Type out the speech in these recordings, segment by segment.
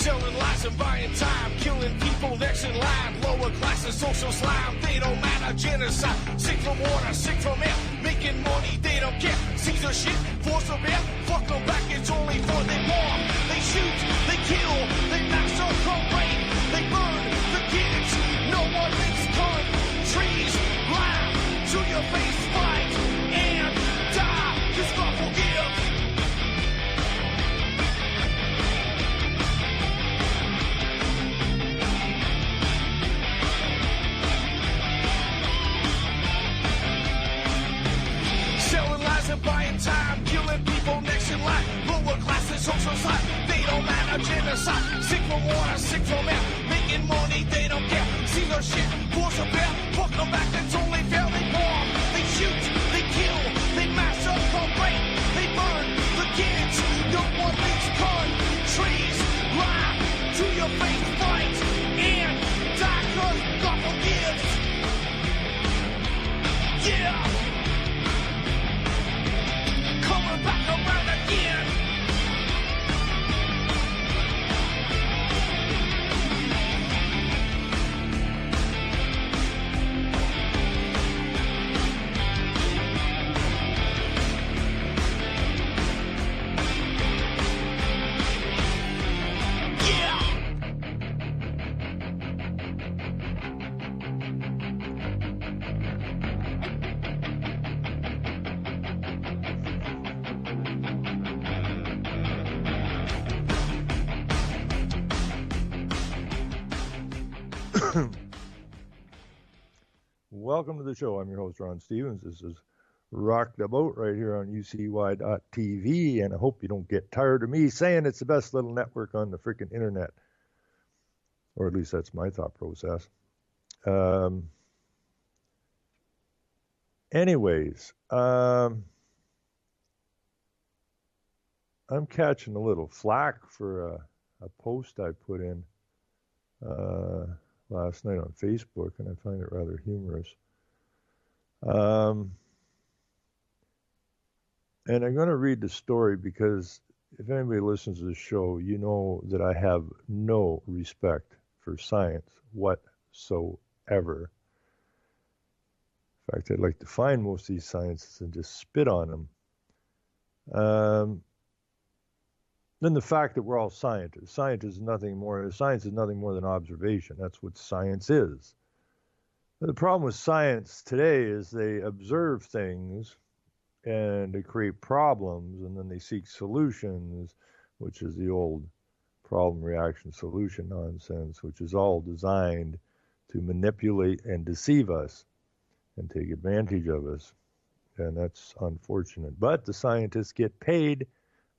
Selling lies and buying time, killing people next in line. Lower class and social slime, they don't matter. Genocide, sick from water, sick from air. Making money, they don't care. Caesar shit, force of air. Fuck them back, it's only for they bomb. They shoot, they kill, they massacre, rape. They burn the kids, no one makes countries. Lie to your face, fight and die. Cause God forgive. Selling lies and buying time, killing people next in line. Lower class and social side, they don't matter. Genocide, sick from water, sick from air. Making money, they don't care. See their shit, force a bear. Fuck them back, that's only fair. They bomb, they shoot, they kill, they massacre, rape. They burn the kids, no one makes countries. Lie to your face, fight and die. Cause God forgives. Yeah. Coming back around again. Welcome to the show. I'm your host, Ron Stevens. This is Rock the Boat right here on UCY.TV, and I hope you don't get tired of me saying it's the best little network on the freaking internet. Or at least that's my thought process. Anyways, I'm catching a little flack for a post I put in last night on Facebook, and I find it rather humorous. And I'm going to read the story because if anybody listens to the show, you know that I have no respect for science whatsoever. In fact, I'd like to find most of these scientists and just spit on them. Then the fact that we're all scientists. Science is nothing more than observation. That's what science is. The problem with science today is they observe things and they create problems, and then they seek solutions, which is the old problem, reaction, solution nonsense, which is all designed to manipulate and deceive us and take advantage of us. And that's unfortunate. But the scientists get paid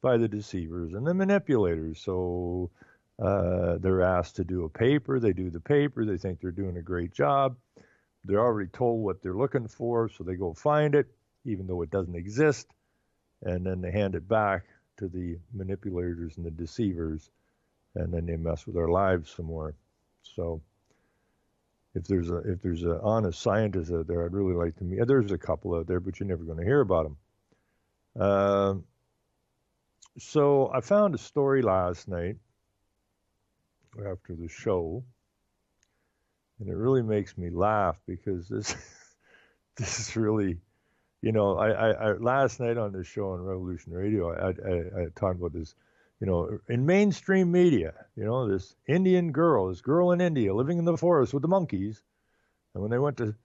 by the deceivers and the manipulators. So they're asked to do a paper. They do the paper. They think they're doing a great job. They're already told what they're looking for, so they go find it, even though it doesn't exist. And then they hand it back to the manipulators and the deceivers, and then they mess with our lives some more. So if there's a honest scientist out there, I'd really like to meet. There's a couple out there, but you're never going to hear about them. So I found a story last night after the show, and it really makes me laugh because this is really, you know, I last night on this show on Revolution Radio, I talked about this, you know, in mainstream media, you know, this girl in India living in the forest with the monkeys, and when they went to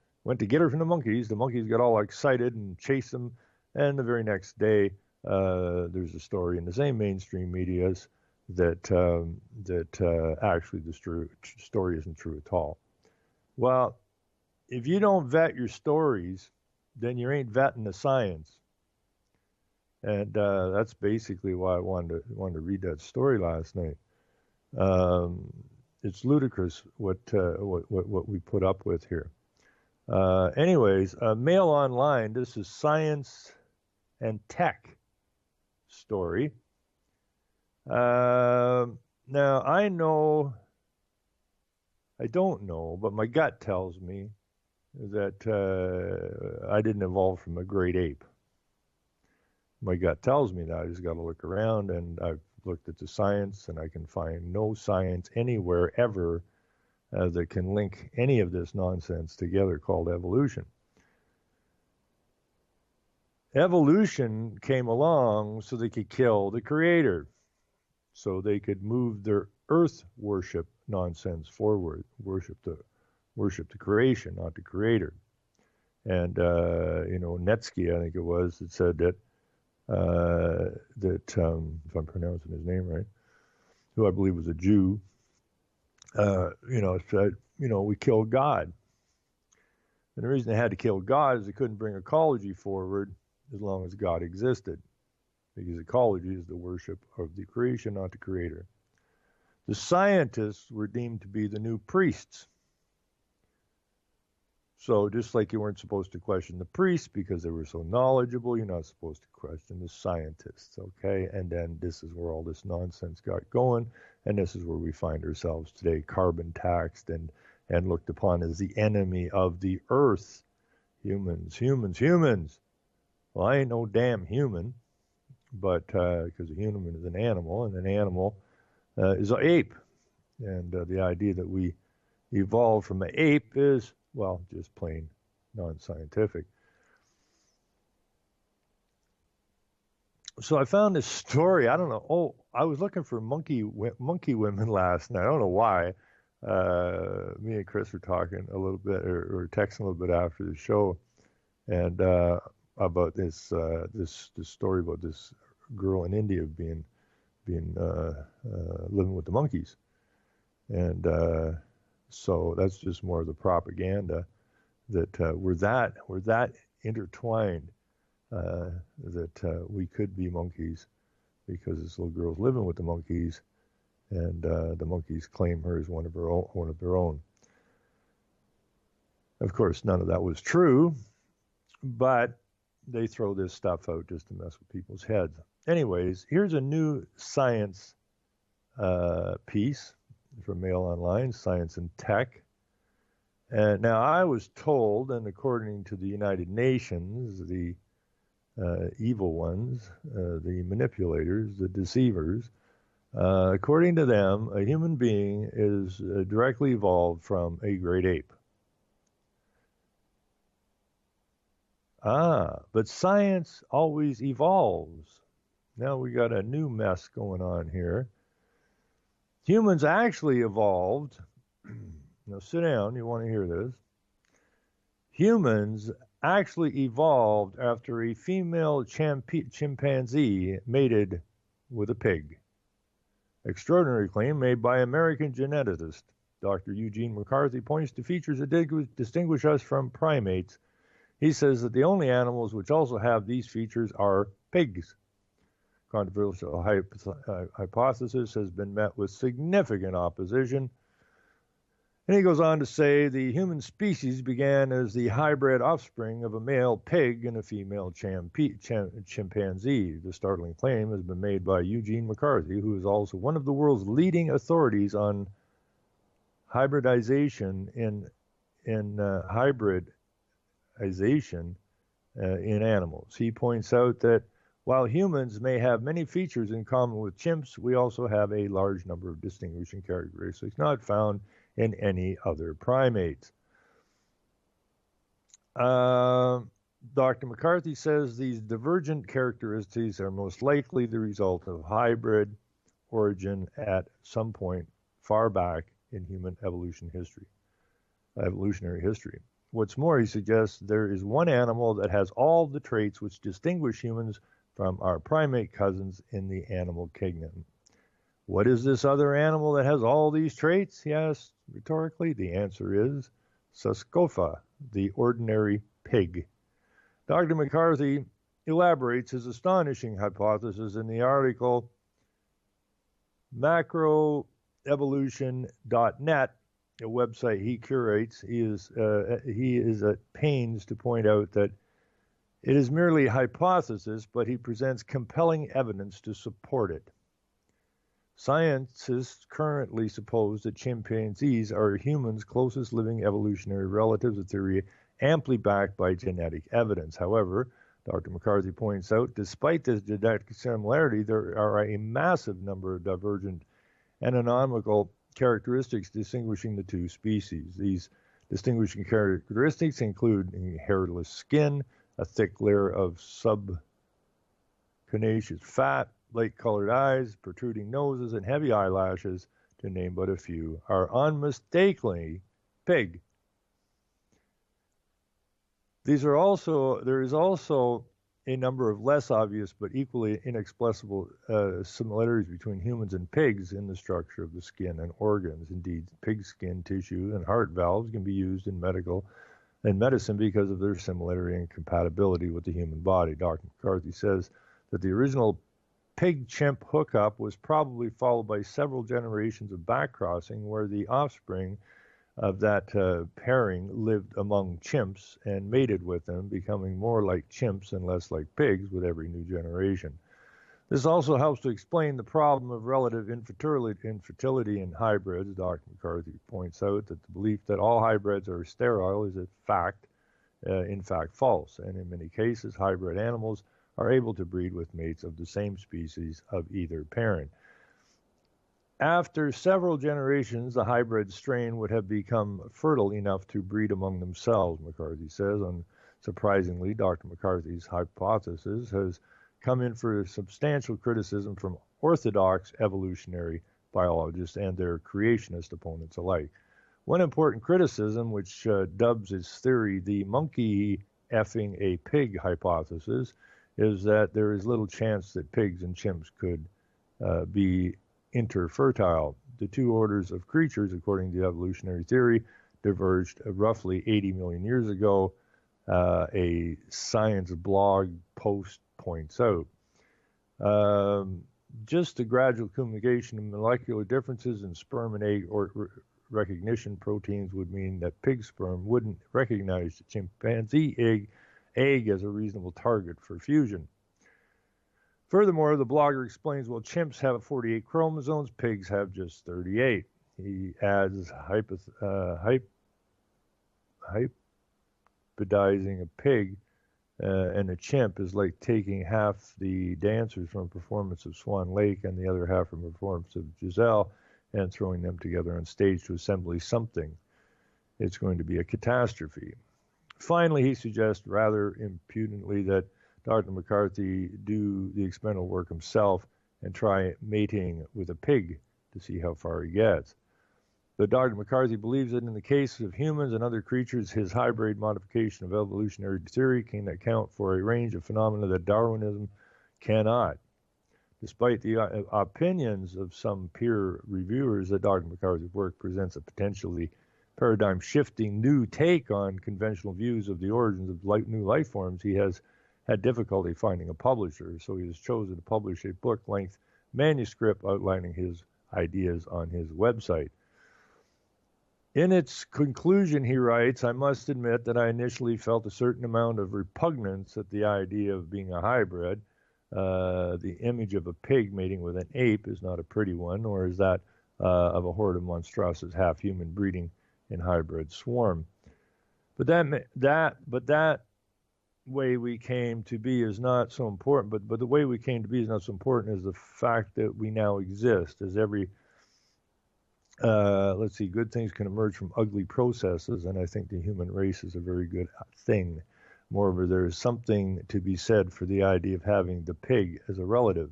get her from the monkeys got all excited and chased them, and the very next day, there's a story in the same mainstream medias that actually the story isn't true at all. Well, if you don't vet your stories, then you ain't vetting the science, and that's basically why I wanted to read that story last night. It's ludicrous what we put up with here. Anyways, Mail Online. This is Science and Tech story. Now I don't know, but my gut tells me that I didn't evolve from a great ape. My gut tells me that. I just got to look around, and I've looked at the science, and I can find no science anywhere ever that can link any of this nonsense together called evolution. Evolution came along so they could kill the creator, so they could move their earth worship nonsense forward, worship the creation, not the creator. And Netsky, I think it was, it said that if I'm pronouncing his name right, who I believe was a Jew, said, we killed God. And the reason they had to kill God is they couldn't bring ecology forward as long as God existed, because ecology is the worship of the creation, not the creator. The scientists were deemed to be the new priests. So just like you weren't supposed to question the priests because they were so knowledgeable, you're not supposed to question the scientists, okay? And then this is where all this nonsense got going, and this is where we find ourselves today, carbon taxed and looked upon as the enemy of the earth. Humans. Well, I ain't no damn human, but because a human is an animal, and an animal is an ape. And the idea that we evolved from an ape is, well, just plain non-scientific. So I found this story. I don't know. Oh, I was looking for monkey women last night. I don't know why. Me and Chris were talking a little bit, or texting a little bit after the show, and about this story about this girl in India being living with the monkeys, and so that's just more of the propaganda that we're that intertwined that we could be monkeys because this little girl's living with the monkeys, and the monkeys claim her as one of their own. Of course, none of that was true, but they throw this stuff out just to mess with people's heads. Anyways, here's a new science piece from Mail Online, Science and Tech. Now, I was told, and according to the United Nations, the evil ones, the manipulators, the deceivers, according to them, a human being is directly evolved from a great ape. But science always evolves. Now we got a new mess going on here. Humans actually evolved. Now sit down, you want to hear this. Humans actually evolved after a female chimpanzee mated with a pig. Extraordinary claim made by American geneticist Dr. Eugene McCarthy points to features that distinguish us from primates. He says that the only animals which also have these features are pigs. Controversial hypothesis has been met with significant opposition. And he goes on to say the human species began as the hybrid offspring of a male pig and a female chimpanzee. The startling claim has been made by Eugene McCarthy, who is also one of the world's leading authorities on hybridization in animals. He points out that while humans may have many features in common with chimps, we also have a large number of distinguishing characteristics not found in any other primates. Dr. McCarthy says these divergent characteristics are most likely the result of hybrid origin at some point far back in human evolutionary history. What's more, he suggests there is one animal that has all the traits which distinguish humans from our primate cousins in the animal kingdom. What is this other animal that has all these traits? He asked rhetorically. The answer is Saskopha, the ordinary pig. Dr. McCarthy elaborates his astonishing hypothesis in the article macroevolution.net, a website he curates. He is at pains to point out that it is merely a hypothesis, but he presents compelling evidence to support it. Scientists currently suppose that chimpanzees are humans' closest living evolutionary relatives, a theory amply backed by genetic evidence. However, Dr. McCarthy points out, despite this genetic similarity, there are a massive number of divergent anatomical characteristics distinguishing the two species. These distinguishing characteristics include hairless skin, a thick layer of subcutaneous fat, light-colored eyes, protruding noses, and heavy eyelashes, to name but a few, are unmistakably pig. There is also a number of less obvious but equally inexplicable similarities between humans and pigs in the structure of the skin and organs. Indeed, pig skin tissue and heart valves can be used in medicine because of their similarity and compatibility with the human body. Dr. McCarthy says that the original pig-chimp hookup was probably followed by several generations of backcrossing where the offspring of that pairing lived among chimps and mated with them, becoming more like chimps and less like pigs with every new generation. This also helps to explain the problem of relative infertility in hybrids. Dr. McCarthy points out that the belief that all hybrids are sterile is in fact false, and in many cases, hybrid animals are able to breed with mates of the same species of either parent. After several generations, the hybrid strain would have become fertile enough to breed among themselves, McCarthy says. Unsurprisingly, Dr. McCarthy's hypothesis has come in for substantial criticism from orthodox evolutionary biologists and their creationist opponents alike. One important criticism, which dubs its theory the monkey effing a pig hypothesis, is that there is little chance that pigs and chimps could be interfertile. The two orders of creatures, according to evolutionary theory, diverged roughly 80 million years ago, a science blog post points out. Just the gradual accumulation of molecular differences in sperm and egg or recognition proteins would mean that pig sperm wouldn't recognize the chimpanzee egg as a reasonable target for fusion. Furthermore, the blogger explains, well, chimps have 48 chromosomes, pigs have just 38. He adds hybridizing a pig and a chimp is like taking half the dancers from a performance of Swan Lake and the other half from a performance of Giselle and throwing them together on stage to assemble something. It's going to be a catastrophe. Finally, he suggests rather impudently that Dr. McCarthy do the experimental work himself and try mating with a pig to see how far he gets. But Dr. McCarthy believes that in the case of humans and other creatures, his hybrid modification of evolutionary theory can account for a range of phenomena that Darwinism cannot. Despite the opinions of some peer reviewers that Dr. McCarthy's work presents a potentially paradigm-shifting new take on conventional views of the origins of new life forms, he has had difficulty finding a publisher, so he has chosen to publish a book-length manuscript outlining his ideas on his website. In its conclusion, he writes, I must admit that I initially felt a certain amount of repugnance at the idea of being a hybrid. The image of a pig mating with an ape is not a pretty one, nor is that of a horde of monstrosities half-human breeding in hybrid swarm. But that way we came to be is not so important. But the way we came to be is not so important as the fact that we now exist. As every good things can emerge from ugly processes, and I think the human race is a very good thing. Moreover, there is something to be said for the idea of having the pig as a relative.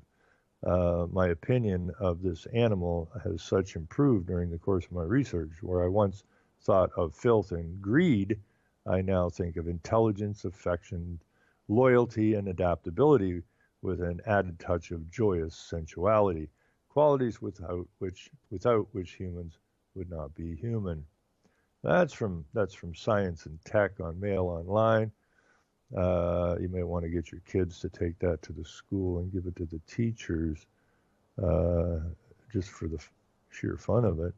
My opinion of this animal has such improved during the course of my research. Where I once thought of filth and greed, I now think of intelligence, affection, loyalty, and adaptability with an added touch of joyous sensuality, qualities without which humans would not be human. That's from Science and Tech on Mail Online. You may want to get your kids to take that to the school and give it to the teachers, just for the sheer fun of it.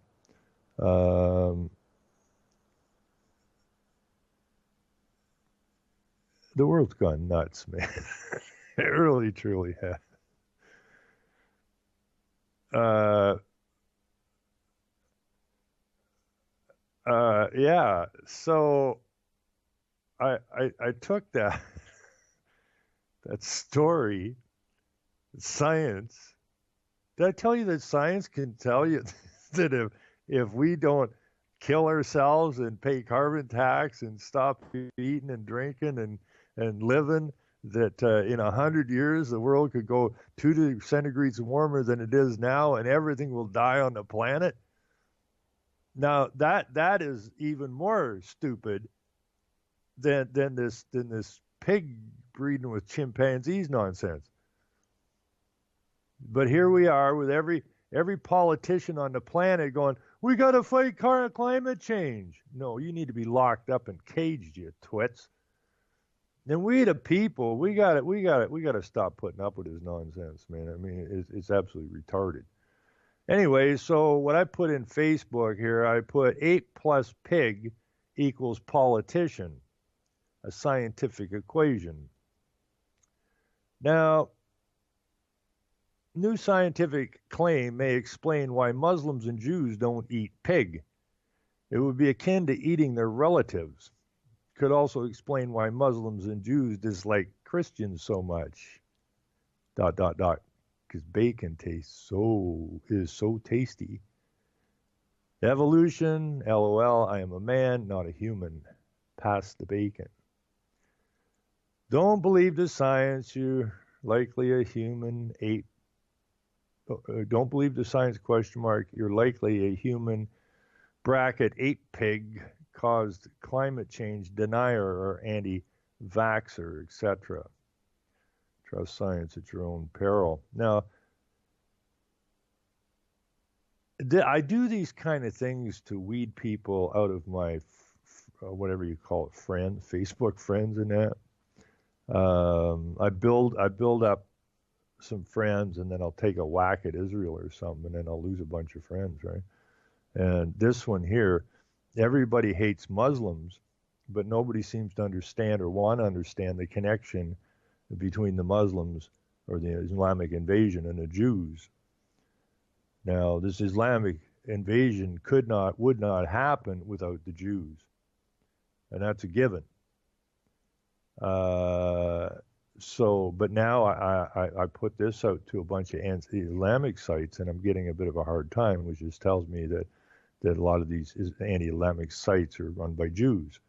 The world's gone nuts, man. It really, truly has. Yeah. So I took that that story, science. Did I tell you that science can tell you that if we don't kill ourselves and pay carbon tax and stop eating and drinking and living, that in 100 years the world could go 2 degrees warmer than it is now, and everything will die on the planet? Now that is even more stupid than this pig breeding with chimpanzees nonsense. But here we are with every politician on the planet going, we got to fight climate change. No, you need to be locked up and caged, you twits. And we the people, we got to stop putting up with this nonsense, man. I mean, it's absolutely retarded. Anyway, so what I put in Facebook here, I put 8 plus pig equals politician, a scientific equation. Now, new scientific claim may explain why Muslims and Jews don't eat pig. It would be akin to eating their relatives. Could also explain why Muslims and Jews dislike Christians so much. ... Because bacon is so tasty. Evolution, LOL, I am a man, not a human. Pass the bacon. Don't believe the science, you're likely a human ape. Don't believe the science, ? You're likely a human (ape pig) caused climate change denier or anti-vaxxer, etc. Trust science at your own peril. Now, I do these kind of things to weed people out of my, whatever you call it, Facebook friends and that. I build up some friends, and then I'll take a whack at Israel or something, and then I'll lose a bunch of friends, right? And this one here, everybody hates Muslims, but nobody seems to understand or want to understand the connection between the Muslims or the Islamic invasion and the Jews. Now, this Islamic invasion would not happen without the Jews, and that's a given. But now I put this out to a bunch of anti-Islamic sites, and I'm getting a bit of a hard time, which just tells me that a lot of these anti-Islamic sites are run by Jews,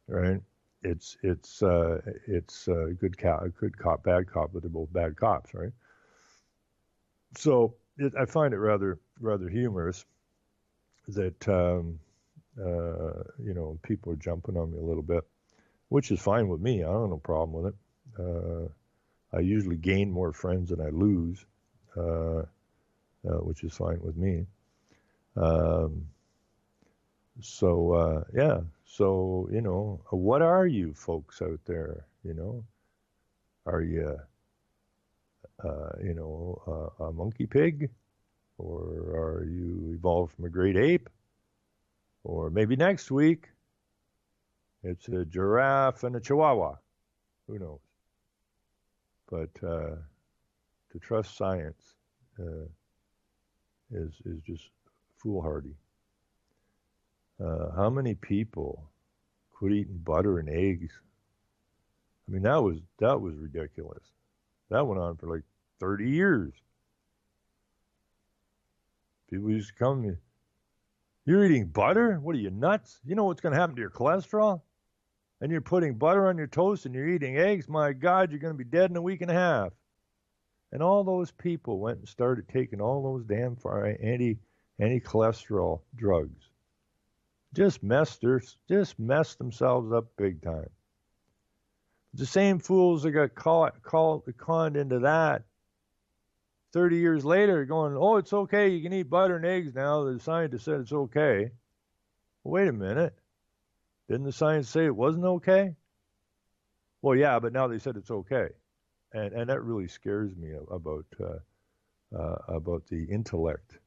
right? It's good cop, bad cop, but they're both bad cops, right? So I find it rather humorous that people are jumping on me a little bit, which is fine with me. I don't have no problem with it. I usually gain more friends than I lose, which is fine with me. So, what are you folks out there? Are you, a monkey pig? Or are you evolved from a great ape? Or maybe next week, it's a giraffe and a chihuahua. Who knows? But to trust science is just foolhardy. How many people quit eating butter and eggs? I mean, that was ridiculous. That went on for like 30 years. People used to come to me, you're eating butter? What are you, nuts? You know what's going to happen to your cholesterol? And you're putting butter on your toast and you're eating eggs? My God, you're going to be dead in a week and a half. And all those people went and started taking all those damn anti-cholesterol drugs. Just messed themselves up big time. The same fools that got conned into that 30 years later going, oh, it's okay, you can eat butter and eggs now. The scientists said it's okay. Well, wait a minute. Didn't the science say it wasn't okay? Well, yeah, but now they said it's okay. And that really scares me about the intellect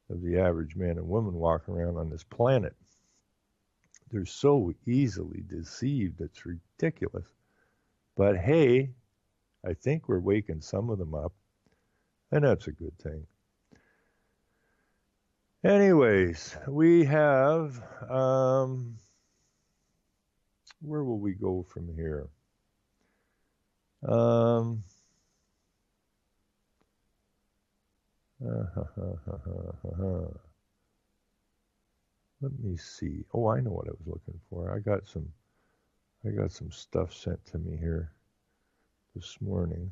of the average man and woman walking around on this planet. They're so easily deceived, it's ridiculous. But hey, I think we're waking some of them up, and that's a good thing. Anyways, we have, where will we go from here? Um, let me see. Oh, I know what I was looking for. I got some stuff sent to me here this morning.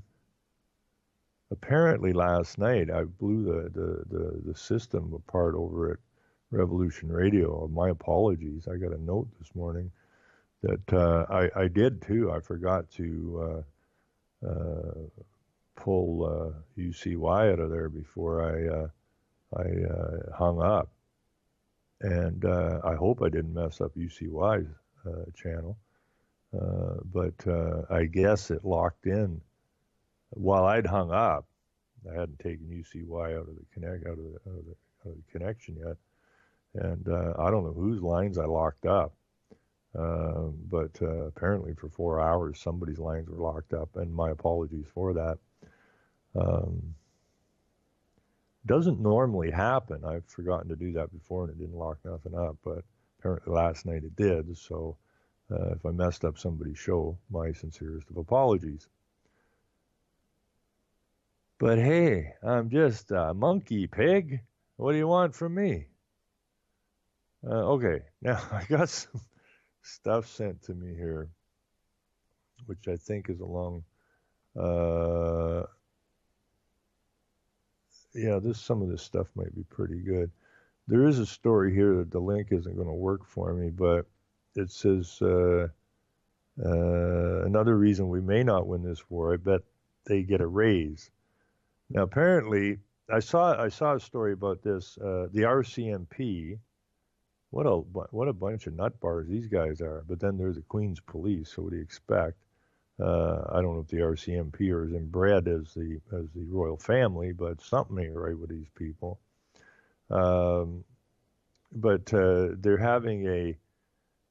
Apparently last night I blew the system apart over at Revolution Radio. My apologies. I got a note this morning that I did too. I forgot to pull UCY out of there before I hung up, and I hope I didn't mess up UCY's channel. But I guess it locked in while I'd hung up. I hadn't taken UCY out of the connection yet, and I don't know whose lines I locked up. But apparently for 4 hours somebody's lines were locked up, and my apologies for that. Doesn't normally happen. I've forgotten to do that before and it didn't lock nothing up, but apparently last night it did. So if I messed up somebody's show, my sincerest of apologies. But hey, I'm just a monkey pig. What do you want from me? Okay, now I got some stuff sent to me here, which I think is along. Some of this stuff might be pretty good. There is a story here that the link isn't going to work for me, but it says another reason we may not win this war. I bet they get a raise. Now, apparently, I saw a story about this. The RCMP. What a bunch of nutbars these guys are. But then there's the Queen's Police. So what do you expect? I don't know if the RCMP are as inbred as the royal family, but something ain't right with these people. But they're having a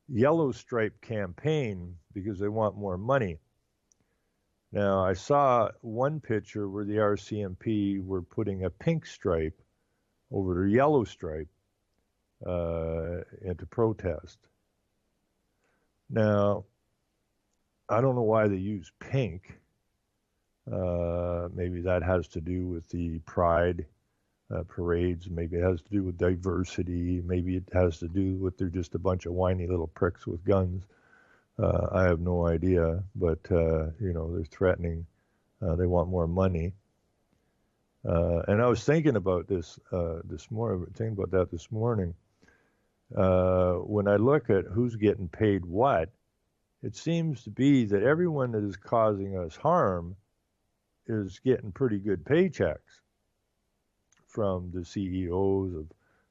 yellow stripe campaign because they want more money. Now, I saw one picture where the RCMP were putting a pink stripe over their yellow stripe into protest. Now, I don't know why they use pink. Maybe that has to do with the pride parades. Maybe it has to do with diversity. Maybe it has to do with they're just a bunch of whiny little pricks with guns. I have no idea, but they're threatening. They want more money. And I was thinking about this morning. When I look at who's getting paid what, it seems to be that everyone that is causing us harm is getting pretty good paychecks from the CEOs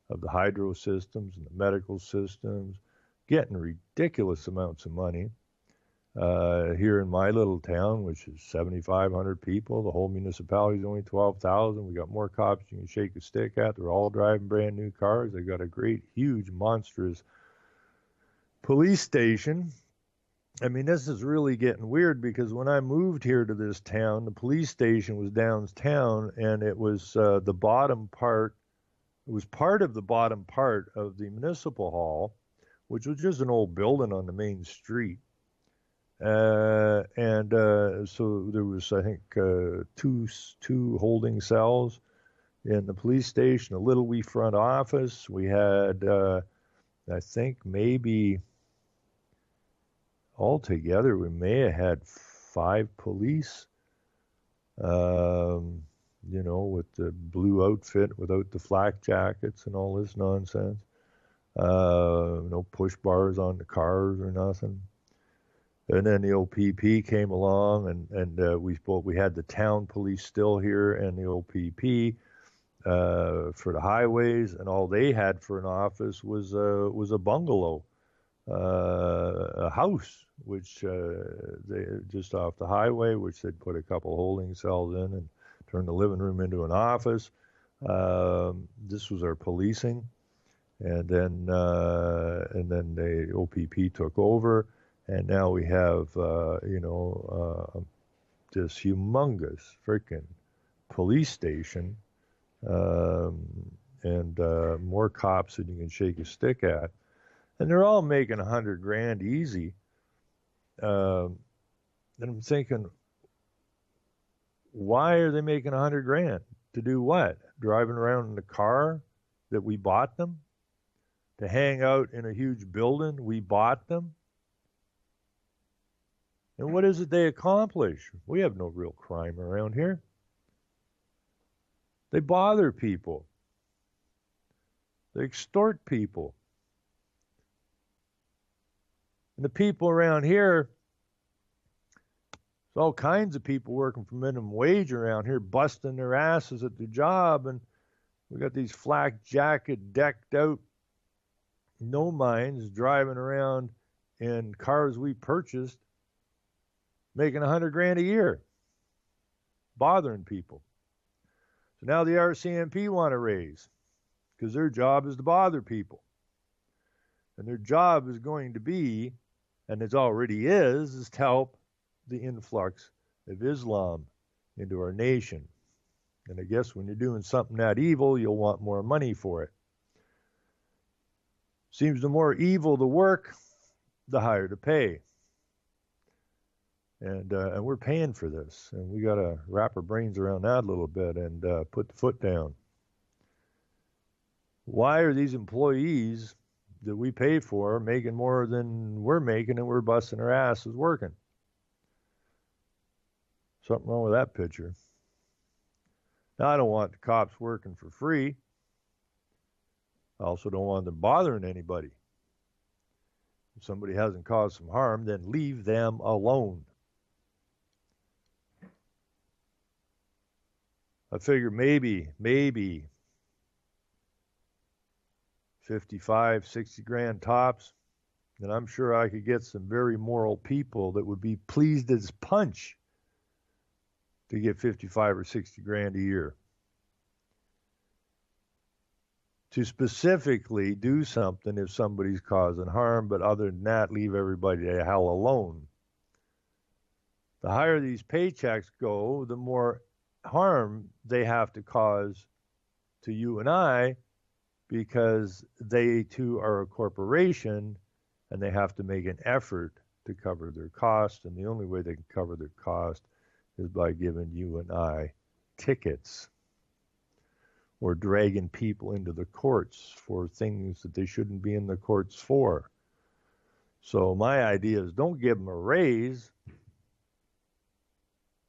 of the hydro systems and the medical systems, getting ridiculous amounts of money. Here in my little town, which is 7,500 people, the whole municipality is only 12,000. We got more cops you can shake a stick at. They're all driving brand new cars. They got a great, huge, monstrous police station. I mean, this is really getting weird because when I moved here to this town, the police station was downtown, and it was the bottom part. It was part of the bottom part of the municipal hall, which was just an old building on the main street. So there was, I think, two holding cells in the police station, a little wee front office. We had, I think, maybe altogether, we may have had 5 police, with the blue outfit without the flak jackets and all this nonsense. No push bars on the cars or nothing. And then the OPP came along, and we had the town police still here and the OPP for the highways, and all they had for an office was a bungalow, a house, which they just off the highway, which they'd put a couple holding cells in and turn the living room into an office. This was our policing, and then the OPP took over. And now we have, this humongous freaking police station, and more cops than you can shake a stick at, and they're all making $100,000 easy. And I'm thinking, Why are they making 100 grand? To do what? Driving around in the car that we bought them? To hang out in a huge building we bought them? And what is it they accomplish? We have no real crime around here. They bother people. They extort people. And the people around here, there's all kinds of people working for minimum wage around here, busting their asses at their job. And we got these flak jacket decked out no minds driving around in cars we purchased, making 100 grand a year, bothering people. So now the RCMP want to raise because their job is to bother people. And their job is going to be, and it already is to help the influx of Islam into our nation. And I guess when you're doing something that evil, you'll want more money for it. Seems the more evil the work, the higher the pay. And we're paying for this, and we got to wrap our brains around that a little bit and put the foot down. Why are these employees that we pay for making more than we're making and we're busting our asses working? Something wrong with that picture. Now, I don't want the cops working for free. I also don't want them bothering anybody. If somebody hasn't caused some harm, then leave them alone. I figure maybe 55, 60 grand tops, and I'm sure I could get some very moral people that would be pleased as punch to get 55 or 60 grand a year. To specifically do something if somebody's causing harm, but other than that, leave everybody the hell alone. The higher these paychecks go, the more harm they have to cause to you and I, because they too are a corporation and they have to make an effort to cover their cost, and the only way they can cover their cost is by giving you and I tickets or dragging people into the courts for things that they shouldn't be in the courts for. So my idea is don't give them a raise.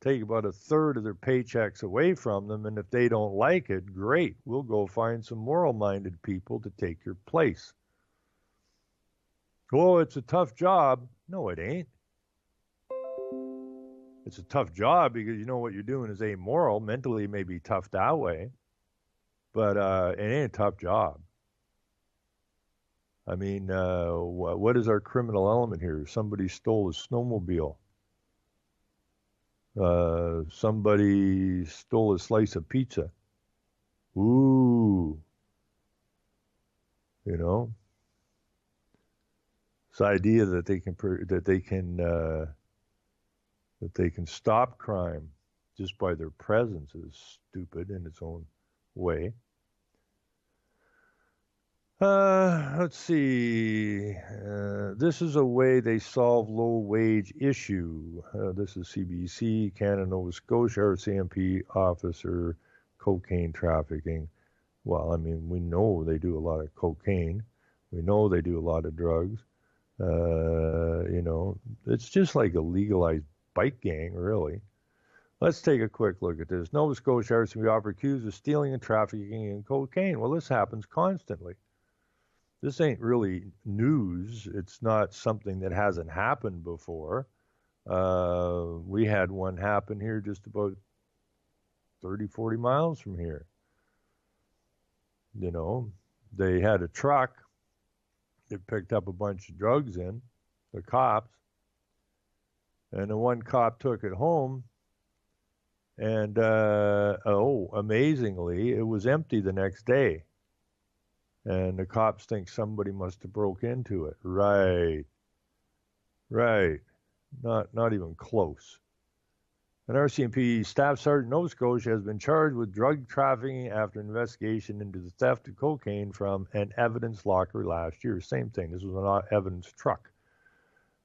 Take about a third of their paychecks away from them, and if they don't like it, great. We'll go find some moral-minded people to take your place. Oh, it's a tough job. No, it ain't. It's a tough job because you know what you're doing is amoral. Mentally, it may be tough that way, but it ain't a tough job. I mean, what is our criminal element here? Somebody stole a snowmobile. Somebody stole a slice of pizza. Ooh. You know, this idea that they can stop crime just by their presence is stupid in its own way. Let's see. This is a way they solve low wage issue. This is CBC, Canada, Nova Scotia, RCMP officer, cocaine trafficking. Well, I mean, we know they do a lot of cocaine. We know they do a lot of drugs. You know, it's just like a legalized bike gang, really. Let's take a quick look at this. Nova Scotia RCMP officer accused of stealing and trafficking in cocaine. Well, this happens constantly. This ain't really news. It's not something that hasn't happened before. We had one happen here just about 30, 40 miles from here. You know, they had a truck that picked up a bunch of drugs in, the cops, and the one cop took it home, and, amazingly, it was empty the next day. And the cops think somebody must have broke into it. Right. Not even close. An RCMP Staff Sergeant Nova Scotia has been charged with drug trafficking after investigation into the theft of cocaine from an evidence locker last year. Same thing. This was an evidence truck.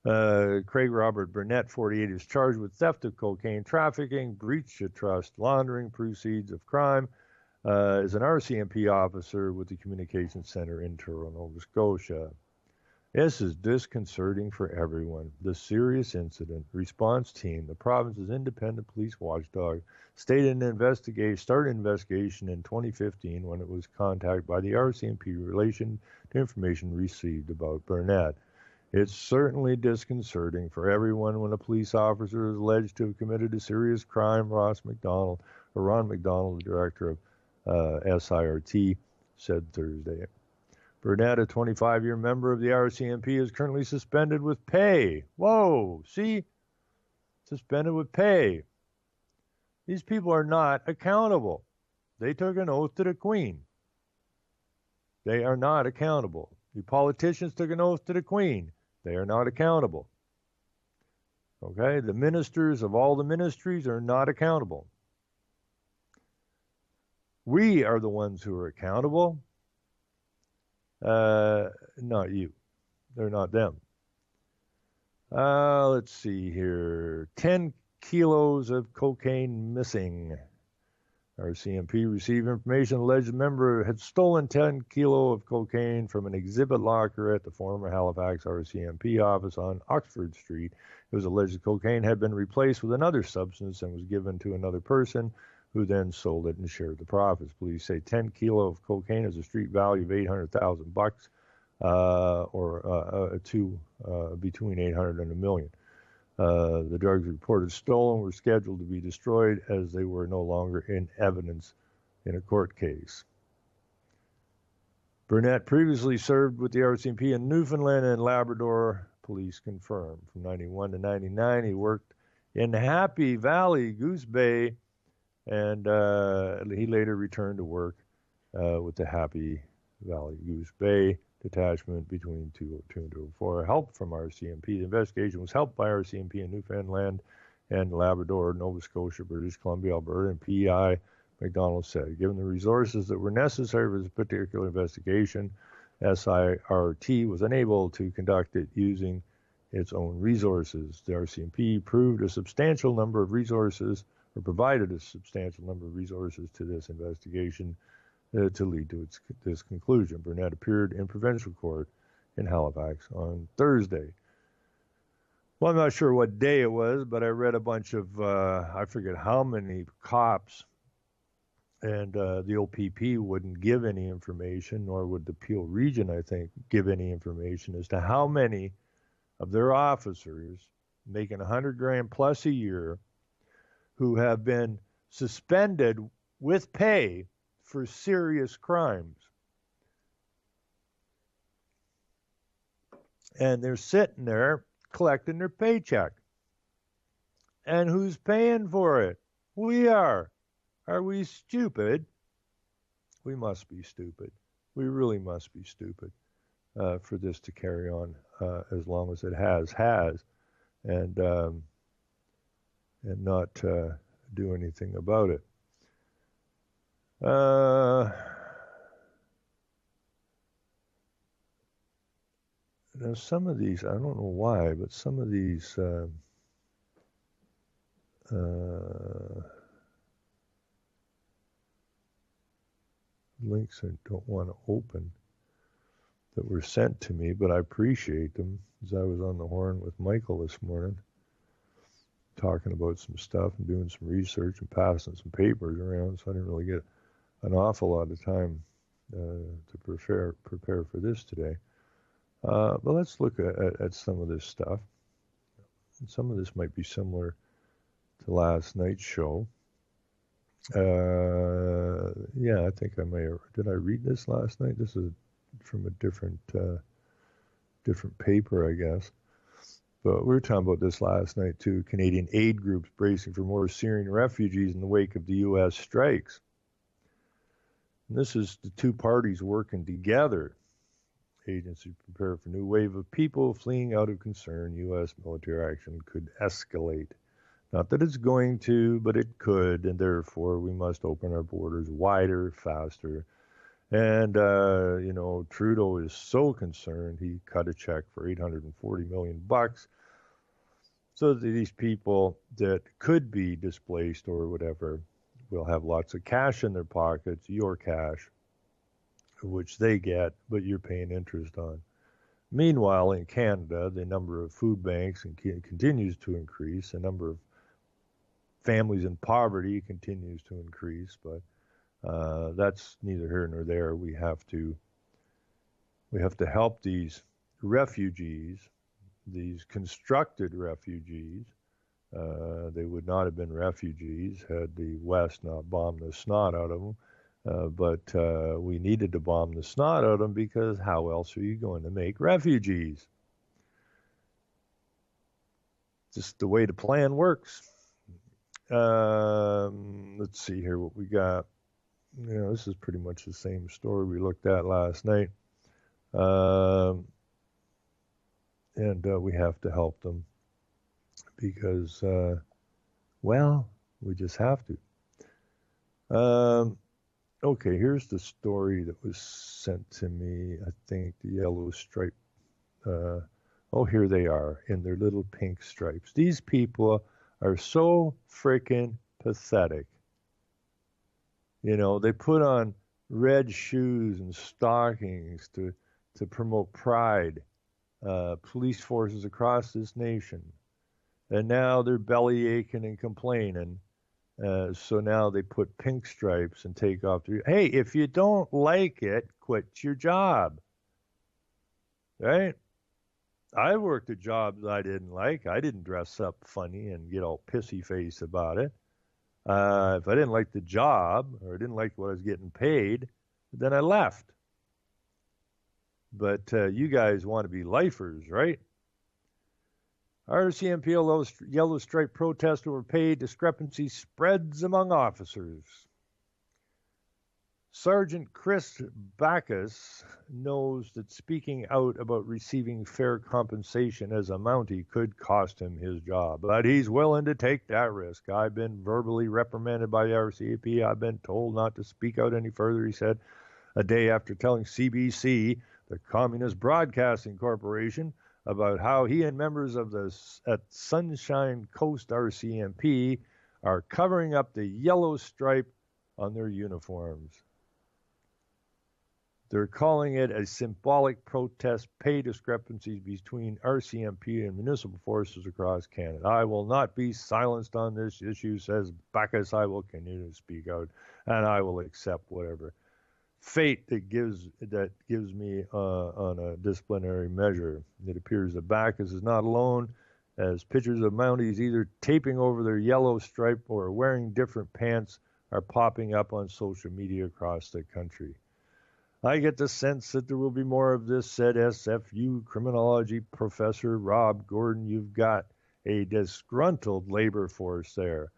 Craig Robert Burnett, 48, is charged with theft of cocaine, trafficking, breach of trust, laundering proceeds of crime, is an RCMP officer with the Communications Center in Truro, Nova Scotia. This is disconcerting for everyone. The serious incident response team, the province's independent police watchdog, started an investigation in 2015 when it was contacted by the RCMP in relation to information received about Burnett. It's certainly disconcerting for everyone when a police officer is alleged to have committed a serious crime. Ron McDonald, the director of SIRT, said Thursday. Burnett, a 25-year member of the RCMP, is currently suspended with pay. Whoa, see? Suspended with pay. These people are not accountable. They took an oath to the Queen. They are not accountable. The politicians took an oath to the Queen. They are not accountable. Okay? The ministers of all the ministries are not accountable. We are the ones who are accountable. Not you. They're not them. Let's see here. 10 kilos of cocaine missing. RCMP received information alleged member had stolen 10 kilos of cocaine from an exhibit locker at the former Halifax RCMP office on Oxford Street. It was alleged the cocaine had been replaced with another substance and was given to another person who then sold it and shared the profits. Police say 10 kilos of cocaine has a street value of $800,000, or between 800 and $1 million. The drugs reported stolen were scheduled to be destroyed as they were no longer in evidence in a court case. Burnett previously served with the RCMP in Newfoundland and Labrador, police confirmed. From 91 to 99, he worked in Happy Valley, Goose Bay, and he later returned to work with the Happy Valley, Goose Bay detachment between 202 and 204. Help from RCMP. The investigation was helped by RCMP in Newfoundland and Labrador, Nova Scotia, British Columbia, Alberta, and PEI, McDonald said. Given the resources that were necessary for this particular investigation, SIRT was unable to conduct it using its own resources. The RCMP provided a substantial number of resources to this investigation to lead to this conclusion. Burnett appeared in provincial court in Halifax on Thursday. Well, I'm not sure what day it was, but I read a bunch of, I forget how many cops, and the OPP wouldn't give any information, nor would the Peel Region, I think, give any information as to how many of their officers making $100,000 plus a year who have been suspended with pay for serious crimes. And they're sitting there collecting their paycheck. And who's paying for it? We are. Are we stupid? We must be stupid. We really must be stupid for this to carry on as long as it has, and not do anything about it. Now, some of these, I don't know why, but some of these links I don't want to open that were sent to me, but I appreciate them, as I was on the horn with Michael this morning, talking about some stuff and doing some research and passing some papers around, so I didn't really get an awful lot of time to prepare for this today. But let's look at some of this stuff. And some of this might be similar to last night's show. Yeah, I think I may have. Did I read this last night? This is from a different paper, I guess. But we were talking about this last night too. Canadian aid groups bracing for more Syrian refugees in the wake of the U.S. strikes. And this is the two parties working together. Agency prepare for new wave of people fleeing out of concern U.S. military action could escalate. Not that it's going to, but it could, and therefore we must open our borders wider, faster, And, Trudeau is so concerned, he cut a check for $840 million so that these people that could be displaced or whatever will have lots of cash in their pockets, your cash, which they get, but you're paying interest on. Meanwhile, in Canada, the number of food banks continues to increase. The number of families in poverty continues to increase, but that's neither here nor there. We have to help these refugees, these constructed refugees. They would not have been refugees had the West not bombed the snot out of them. But we needed to bomb the snot out of them because how else are you going to make refugees? Just the way the plan works. Let's see here what we got. This is pretty much the same story we looked at last night. And we have to help them because, we just have to. Okay, here's the story that was sent to me. I think the yellow stripe. Here they are in their little pink stripes. These people are so freaking pathetic. They put on red shoes and stockings to promote pride. Police forces across this nation. And now they're belly aching and complaining. So now they put pink stripes and take off their... Hey, if you don't like it, quit your job. Right? I worked a job that I didn't like. I didn't dress up funny and get all pissy face about it. If I didn't like the job or didn't like what I was getting paid, then I left. But you guys want to be lifers, right? RCMP yellow stripe protest over pay discrepancy spreads among officers. Sergeant Chris Backus knows that speaking out about receiving fair compensation as a Mountie could cost him his job, but he's willing to take that risk. I've been verbally reprimanded by the RCMP. I've been told not to speak out any further, he said, a day after telling CBC, the Communist Broadcasting Corporation, about how he and members of the at Sunshine Coast RCMP are covering up the yellow stripe on their uniforms. They're calling it a symbolic protest pay discrepancies between RCMP and municipal forces across Canada. I will not be silenced on this issue, says Backus. I will continue to speak out, and I will accept whatever fate that gives me on a disciplinary measure. It appears that Backus is not alone, as pictures of Mounties either taping over their yellow stripe or wearing different pants are popping up on social media across the country. I get the sense that there will be more of this, said SFU criminology professor Rob Gordon. You've got a disgruntled labor force there.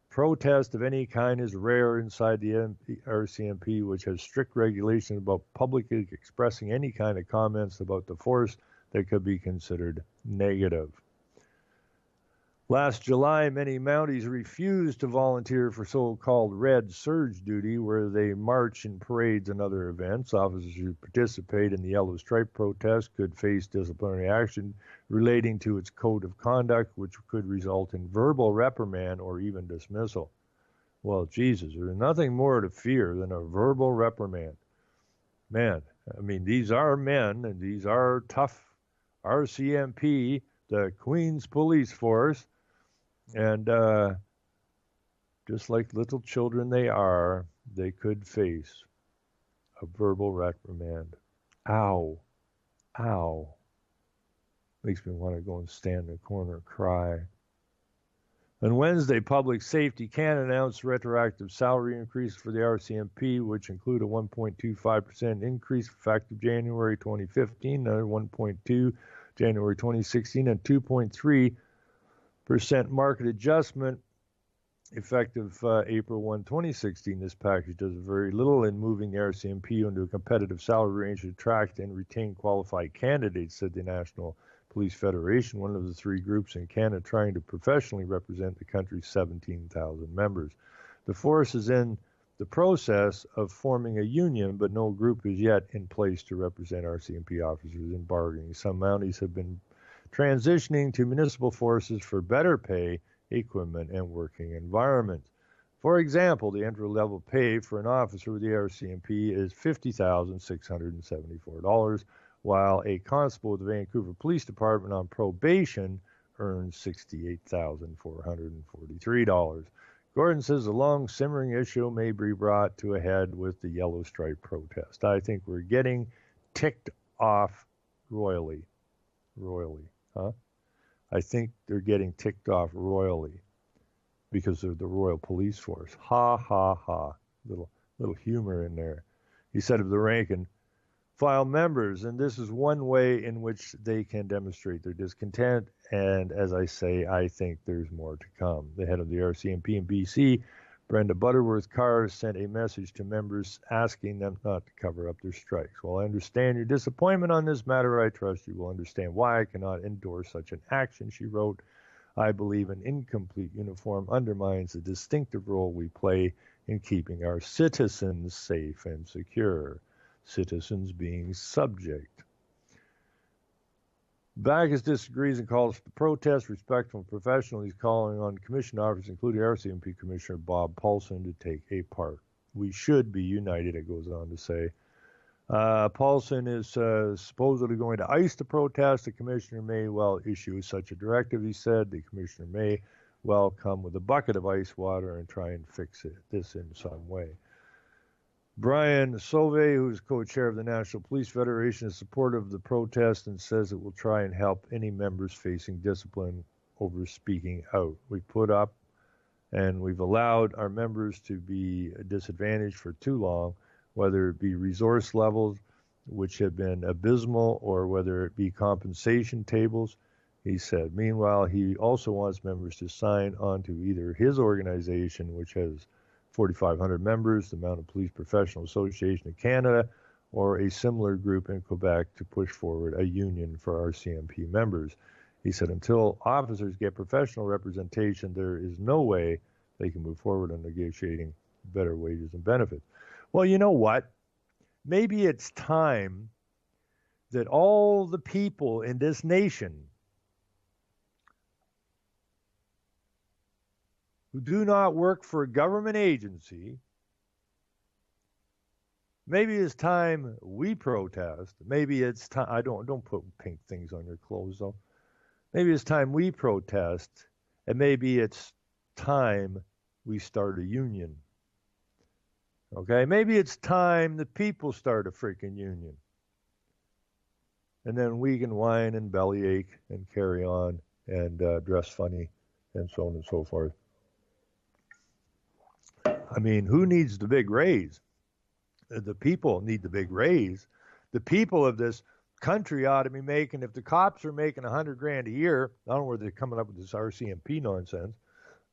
Protest of any kind is rare inside the RCMP, which has strict regulations about publicly expressing any kind of comments about the force that could be considered negative. Last July, many Mounties refused to volunteer for so-called red surge duty, where they march in parades and other events. Officers who participate in the yellow stripe protest could face disciplinary action relating to its code of conduct, which could result in verbal reprimand or even dismissal. Well, Jesus, there's nothing more to fear than a verbal reprimand. Man, I mean, these are men, and these are tough RCMP, the Queen's Police Force, and just like little children they could face a verbal reprimand. Ow. Ow. Makes me want to go and stand in a corner and cry. On Wednesday, Public Safety Canada announced retroactive salary increase for the RCMP, which include a 1.25% increase effective January 2015, another 1.2 January 2016, and 2.3% market adjustment effective April 1, 2016. This package does very little in moving the RCMP into a competitive salary range to attract and retain qualified candidates, said the National Police Federation, one of the three groups in Canada trying to professionally represent the country's 17,000 members. The force is in the process of forming a union, but no group is yet in place to represent RCMP officers in bargaining. Some Mounties have been transitioning to municipal forces for better pay, equipment, and working environments. For example, the entry-level pay for an officer with the RCMP is $50,674, while a constable with the Vancouver Police Department on probation earns $68,443. Gordon says the long simmering issue may be brought to a head with the Yellow Stripe protest. I think we're getting ticked off royally. Huh? I think they're getting ticked off royally because of the Royal Police Force. Ha, ha, ha. Little humor in there. He said of the rank and file members, and this is one way in which they can demonstrate their discontent, and as I say, I think there's more to come. The head of the RCMP in BC, Brenda Butterworth-Carr, sent a message to members asking them not to cover up their strikes. While I understand your disappointment on this matter, I trust you will understand why I cannot endorse such an action, she wrote. I believe an incomplete uniform undermines the distinctive role we play in keeping our citizens safe and secure. Citizens being subject. Backus disagrees and calls for the protest respectful and professional. He's calling on commission officers, including RCMP Commissioner Bob Paulson, to take a part. We should be united, it goes on to say. Paulson is supposedly going to ice the protest. The commissioner may well issue such a directive, he said. The commissioner may well come with a bucket of ice water and try and fix this in some way. Brian Sauve, who's co-chair of the National Police Federation, is supportive of the protest and says it will try and help any members facing discipline over speaking out. We put up and we've allowed our members to be disadvantaged for too long, whether it be resource levels, which have been abysmal, or whether it be compensation tables, he said. Meanwhile, he also wants members to sign on to either his organization, which has 4,500 members, the Mounted Police Professional Association of Canada, or a similar group in Quebec to push forward a union for RCMP members. He said until officers get professional representation, there is no way they can move forward on negotiating better wages and benefits. Well, you know what? Maybe it's time that all the people in this nation who do not work for a government agency, maybe it's time we protest. Maybe it's time, don't put pink things on your clothes though. Maybe it's time we protest, and maybe it's time we start a union. Okay, maybe it's time the people start a freaking union. And then we can whine and bellyache and carry on and dress funny and so on and so forth. I mean, who needs the big raise? The people need the big raise. The people of this country ought to be making, if the cops are making $100,000 a year, I don't know where they're coming up with this RCMP nonsense,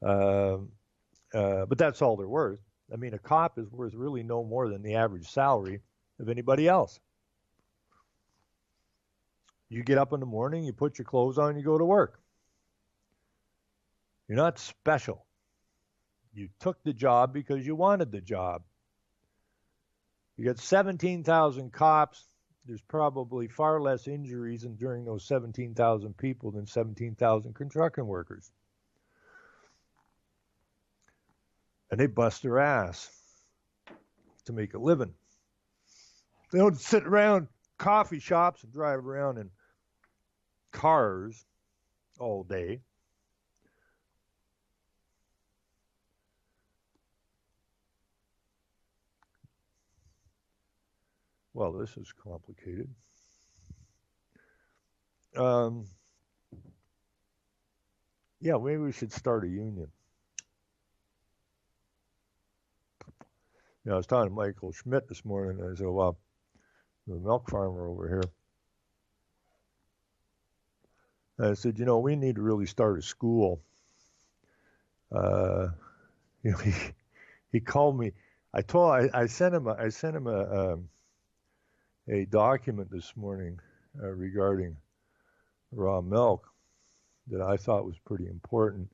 but that's all they're worth. I mean, a cop is worth really no more than the average salary of anybody else. You get up in the morning, you put your clothes on, you go to work. You're not special. You took the job because you wanted the job. You got 17,000 cops. There's probably far less injuries during those 17,000 people than 17,000 construction workers. And they bust their ass to make a living. They don't sit around coffee shops and drive around in cars all day. Well, this is complicated. Yeah, maybe we should start a union. I was talking to Michael Schmidt this morning, and I said, well, the milk farmer over here. And I said, we need to really start a school. He called me. I sent him a document this morning regarding raw milk that I thought was pretty important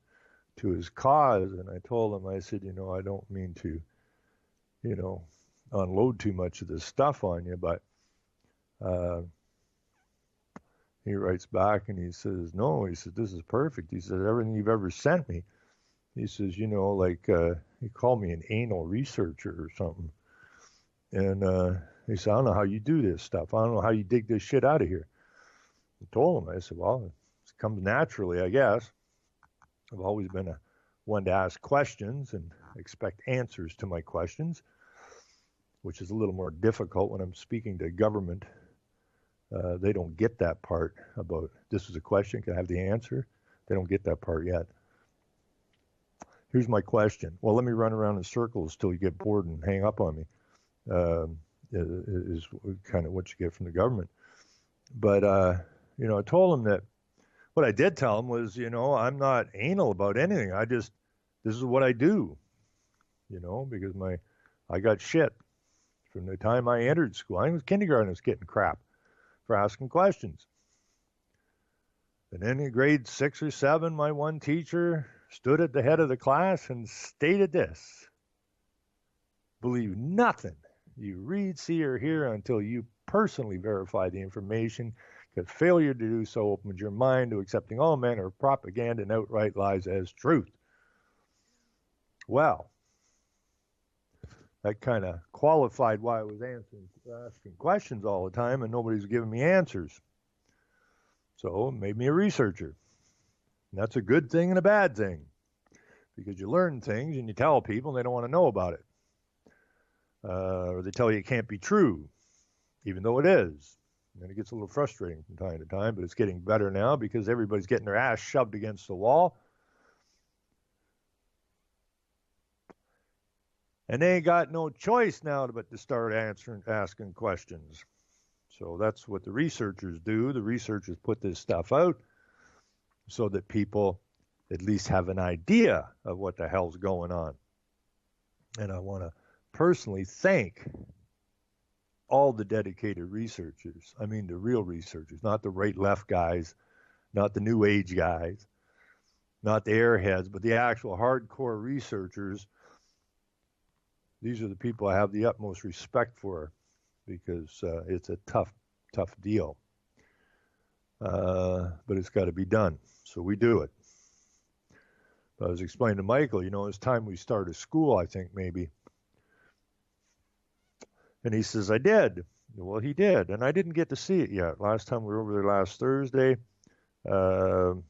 to his cause. And I told him, I said, I don't mean to you know, unload too much of this stuff on you. But uh, he writes back and he says, no, he said, this is perfect. He said, everything you've ever sent me. He says, like, he called me an anal researcher or something. And he said, I don't know how you do this stuff. I don't know how you dig this shit out of here. I told him, I said, well, it comes naturally, I guess. I've always been one to ask questions and expect answers to my questions, which is a little more difficult when I'm speaking to government. They don't get that part about this is a question, can I have the answer? They don't get that part yet. Here's my question. Well, let me run around in circles till you get bored and hang up on me. Is kind of what you get from the government. But, I told him that what I did tell him was, I'm not anal about anything. This is what I do, because I got shit from the time I entered school. I was kindergarten, I was getting crap for asking questions. And then in grade 6 or 7, my one teacher stood at the head of the class and stated this: believe nothing you read, see, or hear until you personally verify the information, because failure to do so opens your mind to accepting all manner of propaganda and outright lies as truth. Well, that kind of qualified why I was asking questions all the time and nobody's giving me answers. So it made me a researcher. And that's a good thing and a bad thing, because you learn things and you tell people and they don't want to know about it. Or they tell you it can't be true, even though it is. And it gets a little frustrating from time to time, but it's getting better now because everybody's getting their ass shoved against the wall. And they ain't got no choice now but to start asking questions. So that's what the researchers do. The researchers put this stuff out so that people at least have an idea of what the hell's going on. And I want to personally thank all the dedicated researchers. I mean the real researchers, not the right-left guys, not the new age guys, not the airheads, but the actual hardcore researchers. These are the people I have the utmost respect for, because it's a tough deal. But it's got to be done, so we do it. I was explaining to Michael, it's time we start a school, I think, maybe. And he says, I did. Well, he did, and I didn't get to see it yet. Last time we were over there last Thursday, they were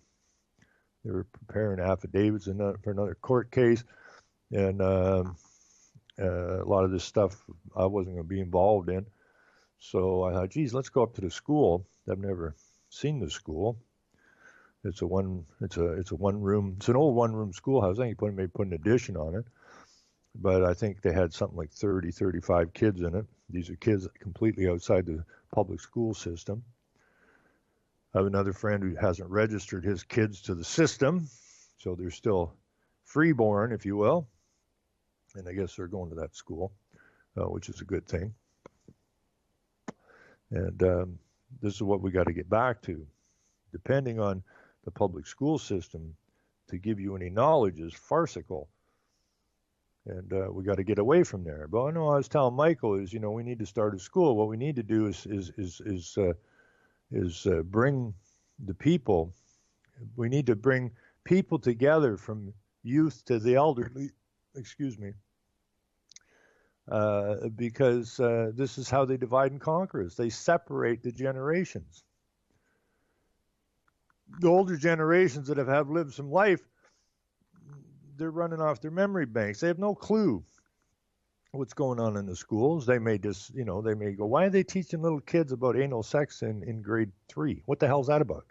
preparing affidavits for another court case, and a lot of this stuff I wasn't going to be involved in. So I thought, geez, let's go up to the school. I've never seen the school. It's an old one-room schoolhouse. I think they put an addition on it. But I think they had something like 30, 35 kids in it. These are kids completely outside the public school system. I have another friend who hasn't registered his kids to the system, so they're still freeborn, if you will. And I guess they're going to that school, which is a good thing. And this is what we got to get back to. Depending on the public school system, to give you any knowledge is farcical. And we got to get away from there. But I know I was telling Michael is, we need to start a school. What we need to do is bring the people. We need to bring people together from youth to the elderly. Excuse me. Because this is how they divide and conquer us. They separate the generations. The older generations that have lived some life, they're running off their memory banks. They have no clue what's going on in the schools. They may just, they may go, why are they teaching little kids about anal sex in grade 3? What the hell's that about?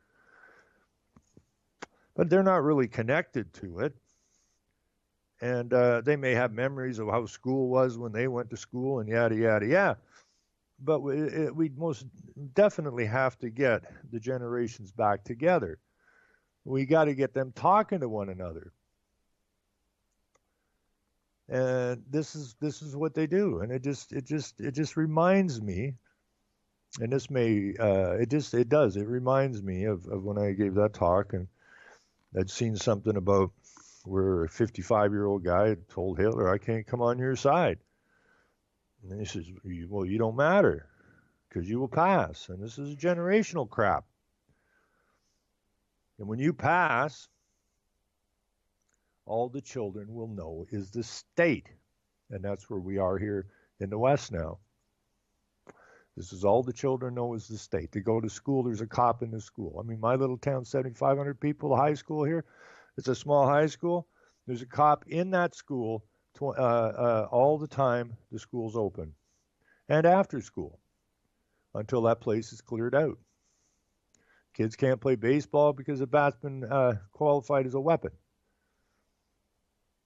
But they're not really connected to it. And they may have memories of how school was when they went to school and yada, yada, yada. But we most definitely have to get the generations back together. We got to get them talking to one another. And this is what they do. And it just reminds me, and this may, it reminds me of when I gave that talk, and I'd seen something about where a 55-year-old guy had told Hitler, I can't come on your side. And he says, well, you don't matter because you will pass. And this is generational crap. And when you pass, all the children will know is the state. And that's where we are here in the West now. This is all the children know is the state. They go to school, there's a cop in the school. I mean, my little town, 7,500 people, the high school here, it's a small high school. There's a cop in that school all the time the school's open. And after school, until that place is cleared out. Kids can't play baseball because the bat's been qualified as a weapon.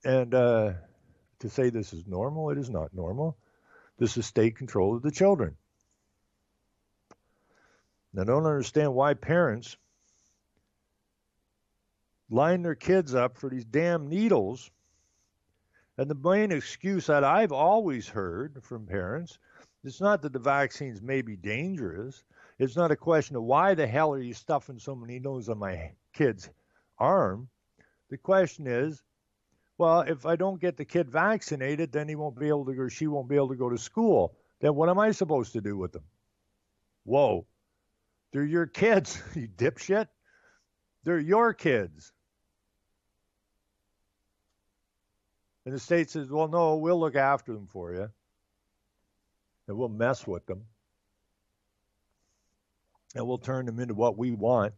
And to say this is normal, it is not normal. This is state control of the children. Now, I don't understand why parents line their kids up for these damn needles. And the main excuse that I've always heard from parents, it's not that the vaccines may be dangerous. It's not a question of why the hell are you stuffing so many needles on my kid's arm. The question is, well, if I don't get the kid vaccinated, then he won't be able to, or she won't be able to go to school. Then what am I supposed to do with them? Whoa. They're your kids, you dipshit. They're your kids. And the state says, well, no, we'll look after them for you. And we'll mess with them. And we'll turn them into what we want.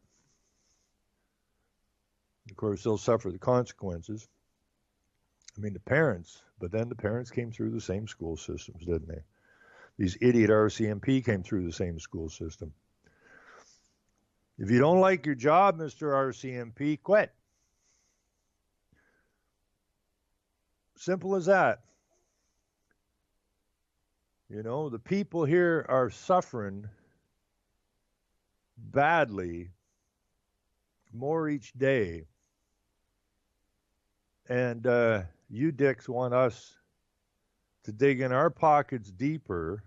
Of course, they'll suffer the consequences. I mean, the parents, but then the parents came through the same school systems, didn't they? These idiot RCMP came through the same school system. If you don't like your job, Mr. RCMP, quit. Simple as that. You know, the people here are suffering badly, more each day. And you dicks want us to dig in our pockets deeper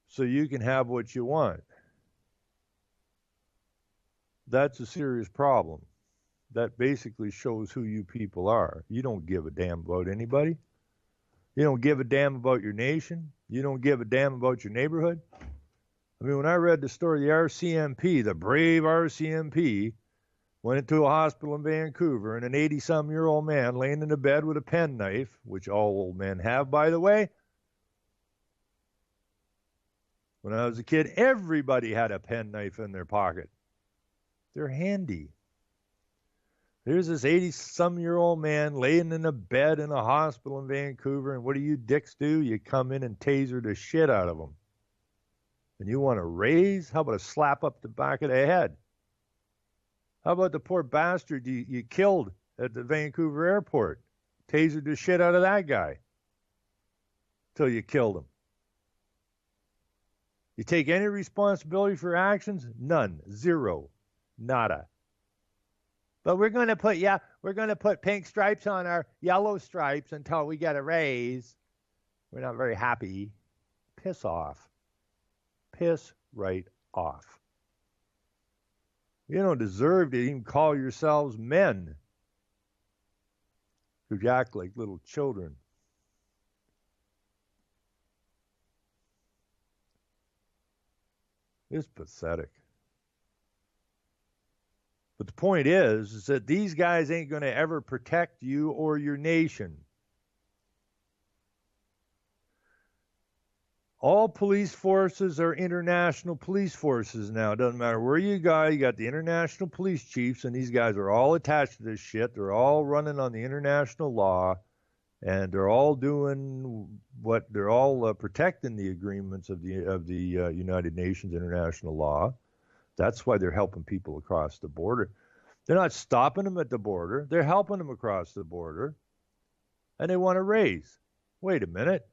so you can have what you want. That's a serious problem. That basically shows who you people are. You don't give a damn about anybody. You don't give a damn about your nation. You don't give a damn about your neighborhood. I mean, when I read the story, the RCMP, the brave RCMP, went into a hospital in Vancouver, and an 80-some-year-old man laying in a bed with a penknife, which all old men have, by the way. When I was a kid, everybody had a penknife in their pocket. They're handy. There's this 80-some-year-old man laying in a bed in a hospital in Vancouver, and what do you dicks do? You come in and taser the shit out of him. And you want to raise? How about a slap up the back of the head? How about the poor bastard you killed at the Vancouver airport? Tasered the shit out of that guy till you killed him. You take any responsibility for actions? None. Zero. Nada. But we're going to put pink stripes on our yellow stripes until we get a raise. We're not very happy. Piss off. Piss right off. You don't deserve to even call yourselves men who act like little children. It's pathetic. But the point is that these guys ain't going to ever protect you or your nation. All police forces are international police forces now. It doesn't matter where you go. You got the international police chiefs, and these guys are all attached to this shit. They're all running on the international law, and they're all doing what they're all protecting the agreements of the United Nations international law. That's why they're helping people across the border. They're not stopping them at the border. They're helping them across the border, and they want to raise. Wait a minute.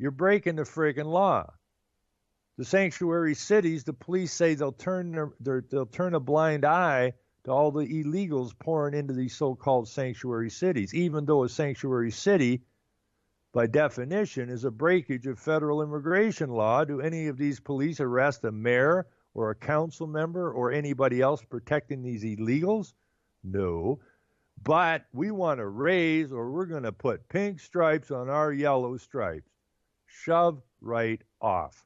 You're breaking the friggin' law. The sanctuary cities, the police say they'll turn a blind eye to all the illegals pouring into these so-called sanctuary cities, even though a sanctuary city, by definition, is a breakage of federal immigration law. Do any of these police arrest a mayor or a council member or anybody else protecting these illegals? No. but we want to raise, or we're going to put pink stripes on our yellow stripes. Shove right off.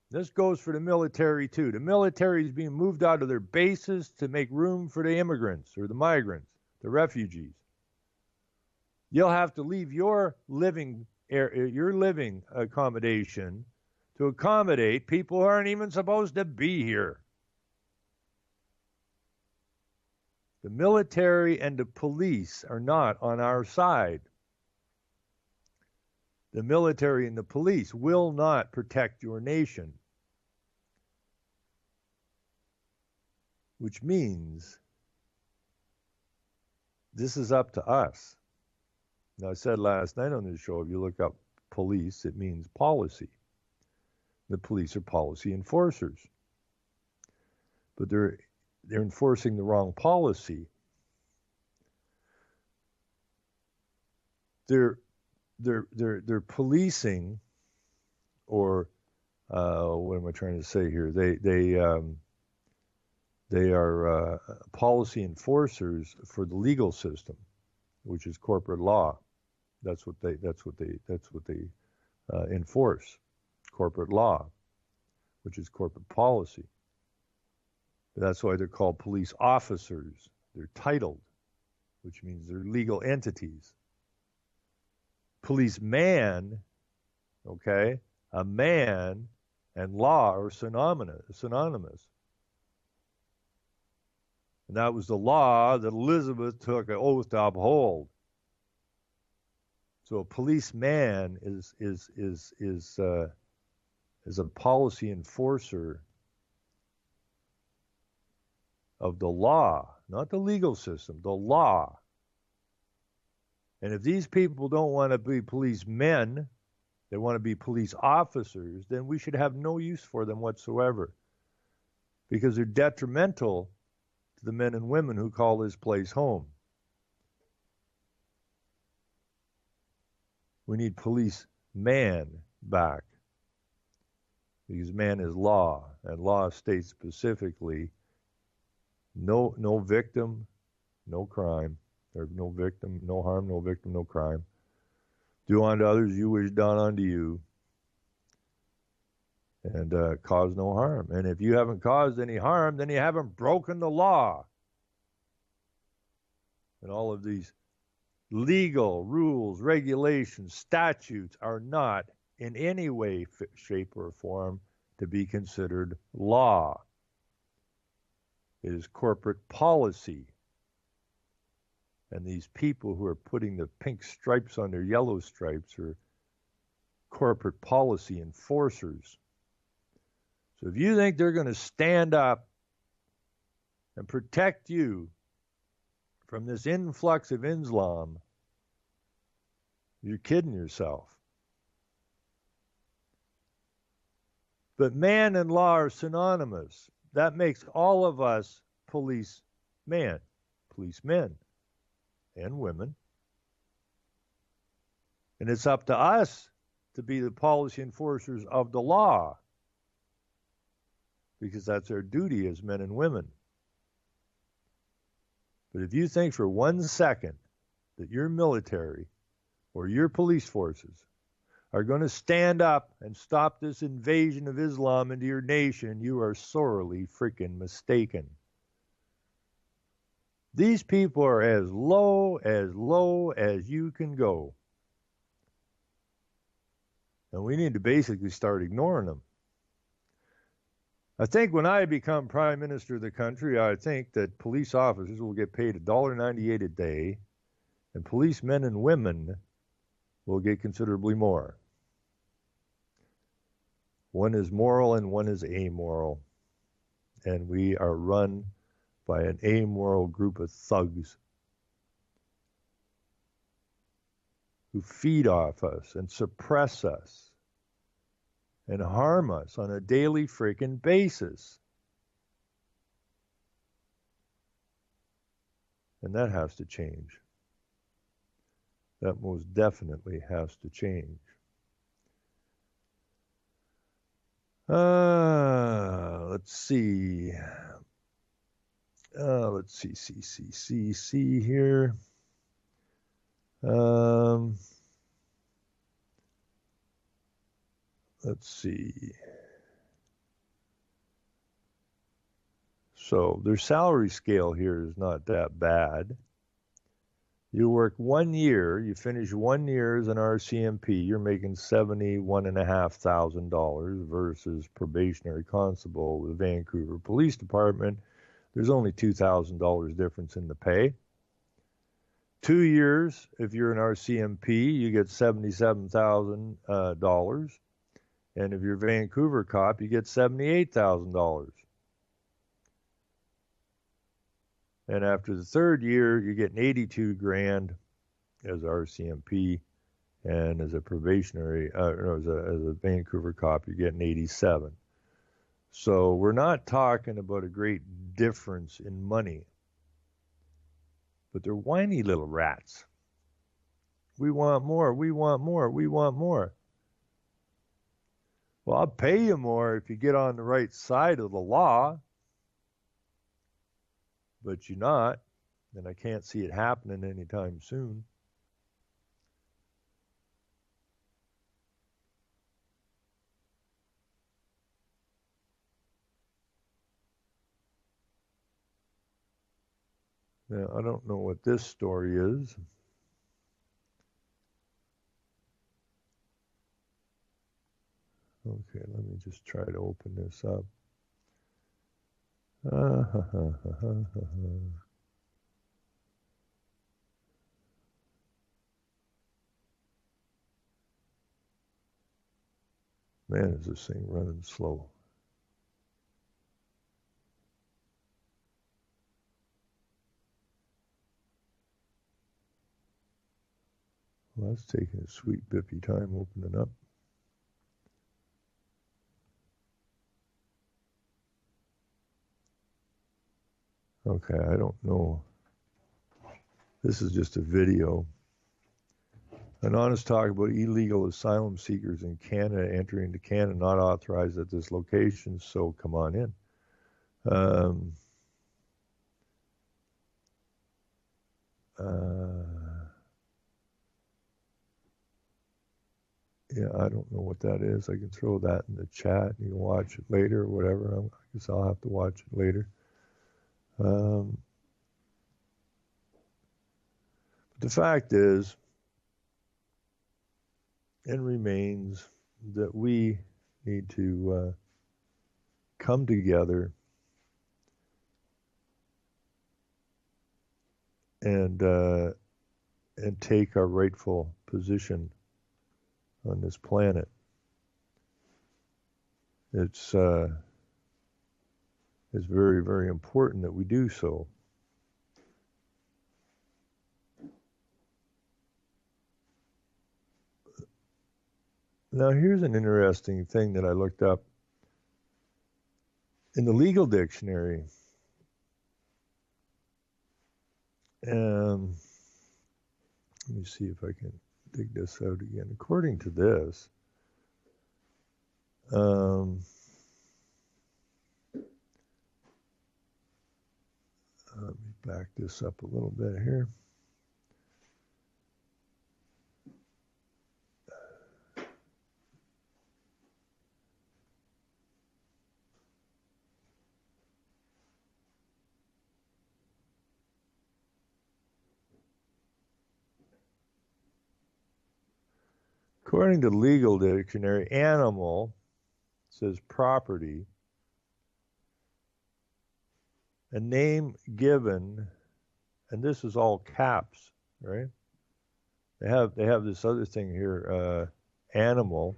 This goes for the military too. The military is being moved out of their bases to make room for the immigrants or the migrants, the refugees. You'll have to leave your living accommodation to accommodate people who aren't even supposed to be here. The military and the police are not on our side. The military and the police will not protect your nation. Which means this is up to us. Now, I said last night on this show, if you look up police, it means policy. The police are policy enforcers. But they're enforcing the wrong policy. They're policing, or what am I trying to say here? They are policy enforcers for the legal system, which is corporate law. That's what they enforce. Corporate law, which is corporate policy. That's why they're called police officers. They're titled, which means they're legal entities. Policeman, okay, a man and law are synonymous. And that was the law that Elizabeth took an oath to uphold. So a policeman is a policy enforcer of the law, not the legal system, the law. And if these people don't want to be policemen, they want to be police officers, then we should have no use for them whatsoever, because they're detrimental to the men and women who call this place home. We need policeman back, because man is law, and law states specifically no victim, no crime. There's no victim, no harm, no victim, no crime. Do unto others you wish done unto you, and cause no harm. And if you haven't caused any harm, then you haven't broken the law. And all of these legal rules, regulations, statutes are not in any way, shape, or form to be considered law. It is corporate policy. And these people who are putting the pink stripes on their yellow stripes are corporate policy enforcers. So if you think they're going to stand up and protect you from this influx of Islam, you're kidding yourself. But man and law are synonymous. That makes all of us policemen and women. And it's up to us to be the policy enforcers of the law, because that's our duty as men and women. But if you think for 1 second that your military or your police forces are going to stand up and stop this invasion of Islam into your nation, you are sorely freaking mistaken. These people are as low as you can go. And we need to basically start ignoring them. I think when I become Prime Minister of the country, I think that police officers will get paid $1.98 a day, and policemen and women will get considerably more. One is moral and one is amoral. And we are run by an amoral group of thugs who feed off us and suppress us and harm us on a daily freaking basis. And that has to change. That most definitely has to change. Let's see. Let's see here. Let's see. So their salary scale here is not that bad. You work 1 year, you finish 1 year as an RCMP, you're making $71,500 versus probationary constable with Vancouver Police Department. There's only $2,000 difference in the pay. 2 years, if you're an RCMP, you get $77,000. And if you're a Vancouver cop, you get $78,000. And after the 3rd year, you're getting 82 grand as RCMP, and as a probationary, as a Vancouver cop, you're getting 87. So we're not talking about a great difference in money, but they're whiny little rats. We want more, we want more, we want more. Well, I'll pay you more if you get on the right side of the law, but you're not, and I can't see it happening anytime soon. Now, I don't know what this story is. Okay, let me just try to open this up. Man, is this thing running slow. Well, that's taking a sweet bippy time opening up. Okay, I don't know. This is just a video. An honest talk about illegal asylum seekers in Canada entering into Canada not authorized at this location, so come on in. Yeah, I don't know what that is. I can throw that in the chat. You can watch it later or whatever. I guess I'll have to watch it later. But the fact is, and remains, that we need to come together and take our rightful position on this planet. It's very, very important that we do so. Now, here's an interesting thing that I looked up. In the legal dictionary, let me see if I can dig this out again. According to this, let me back this up a little bit here. According to the legal dictionary, animal says property, a name given, and this is all caps, right? They have this other thing here, animal,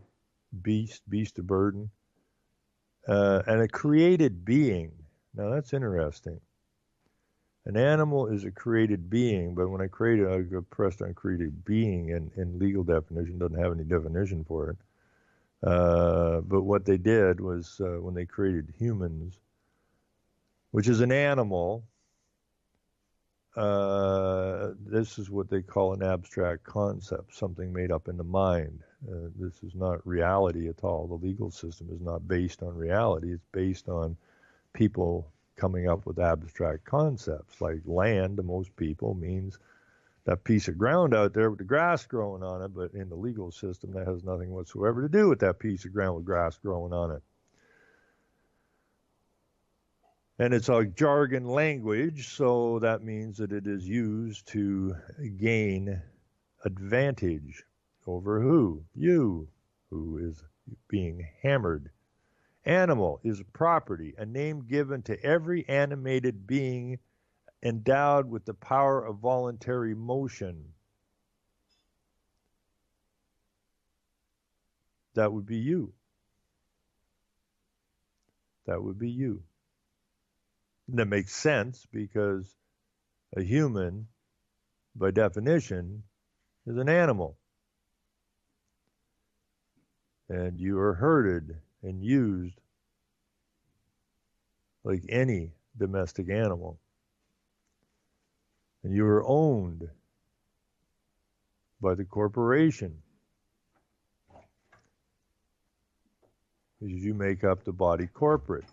beast of burden, and a created being. Now that's interesting. An animal is a created being, but when I pressed on created being, and legal definition doesn't have any definition for it. But what they did was when they created humans, which is an animal, this is what they call an abstract concept, something made up in the mind. This is not reality at all. The legal system is not based on reality. It's based on people coming up with abstract concepts. Like land, to most people, means that piece of ground out there with the grass growing on it, but in the legal system, that has nothing whatsoever to do with that piece of ground with grass growing on it. And it's a jargon language, so that means that it is used to gain advantage over who? You, who is being hammered. Animal is property, a name given to every animated being endowed with the power of voluntary motion. That would be you. That would be you. And that makes sense because a human, by definition, is an animal. And you are herded and used like any domestic animal. And you are owned by the corporation because you make up the body corporate.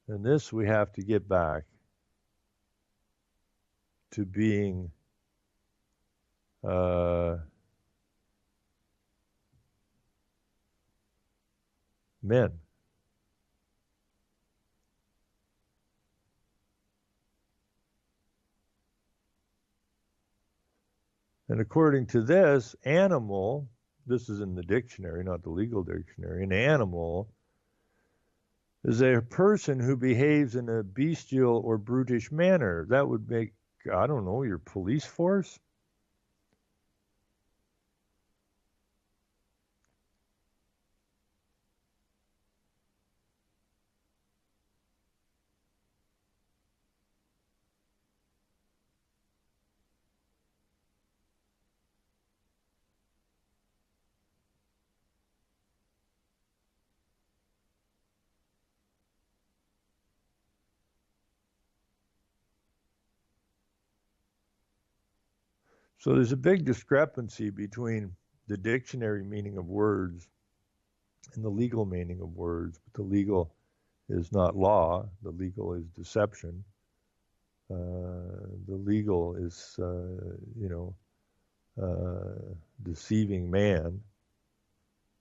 And this we have to get back to being men. And according to this, animal, this is in the dictionary, not the legal dictionary, an animal is a person who behaves in a bestial or brutish manner. That would make, I don't know, your police force? So there's a big discrepancy between the dictionary meaning of words and the legal meaning of words. But the legal is not law. The legal is deception. The legal is, deceiving man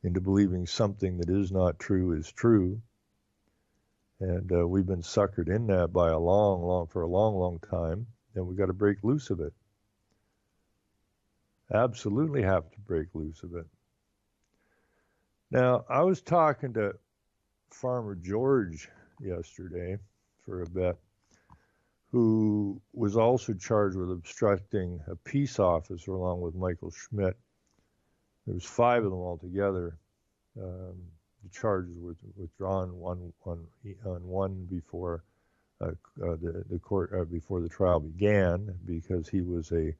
into believing something that is not true is true. And we've been suckered in that by for a long time. And we've got to break loose of it. Absolutely have to break loose of it. Now, I was talking to Farmer George yesterday for a bit, who was also charged with obstructing a peace officer along with Michael Schmidt. There was 5 of them altogether. The charges were withdrawn on one before the court before the trial began because he was a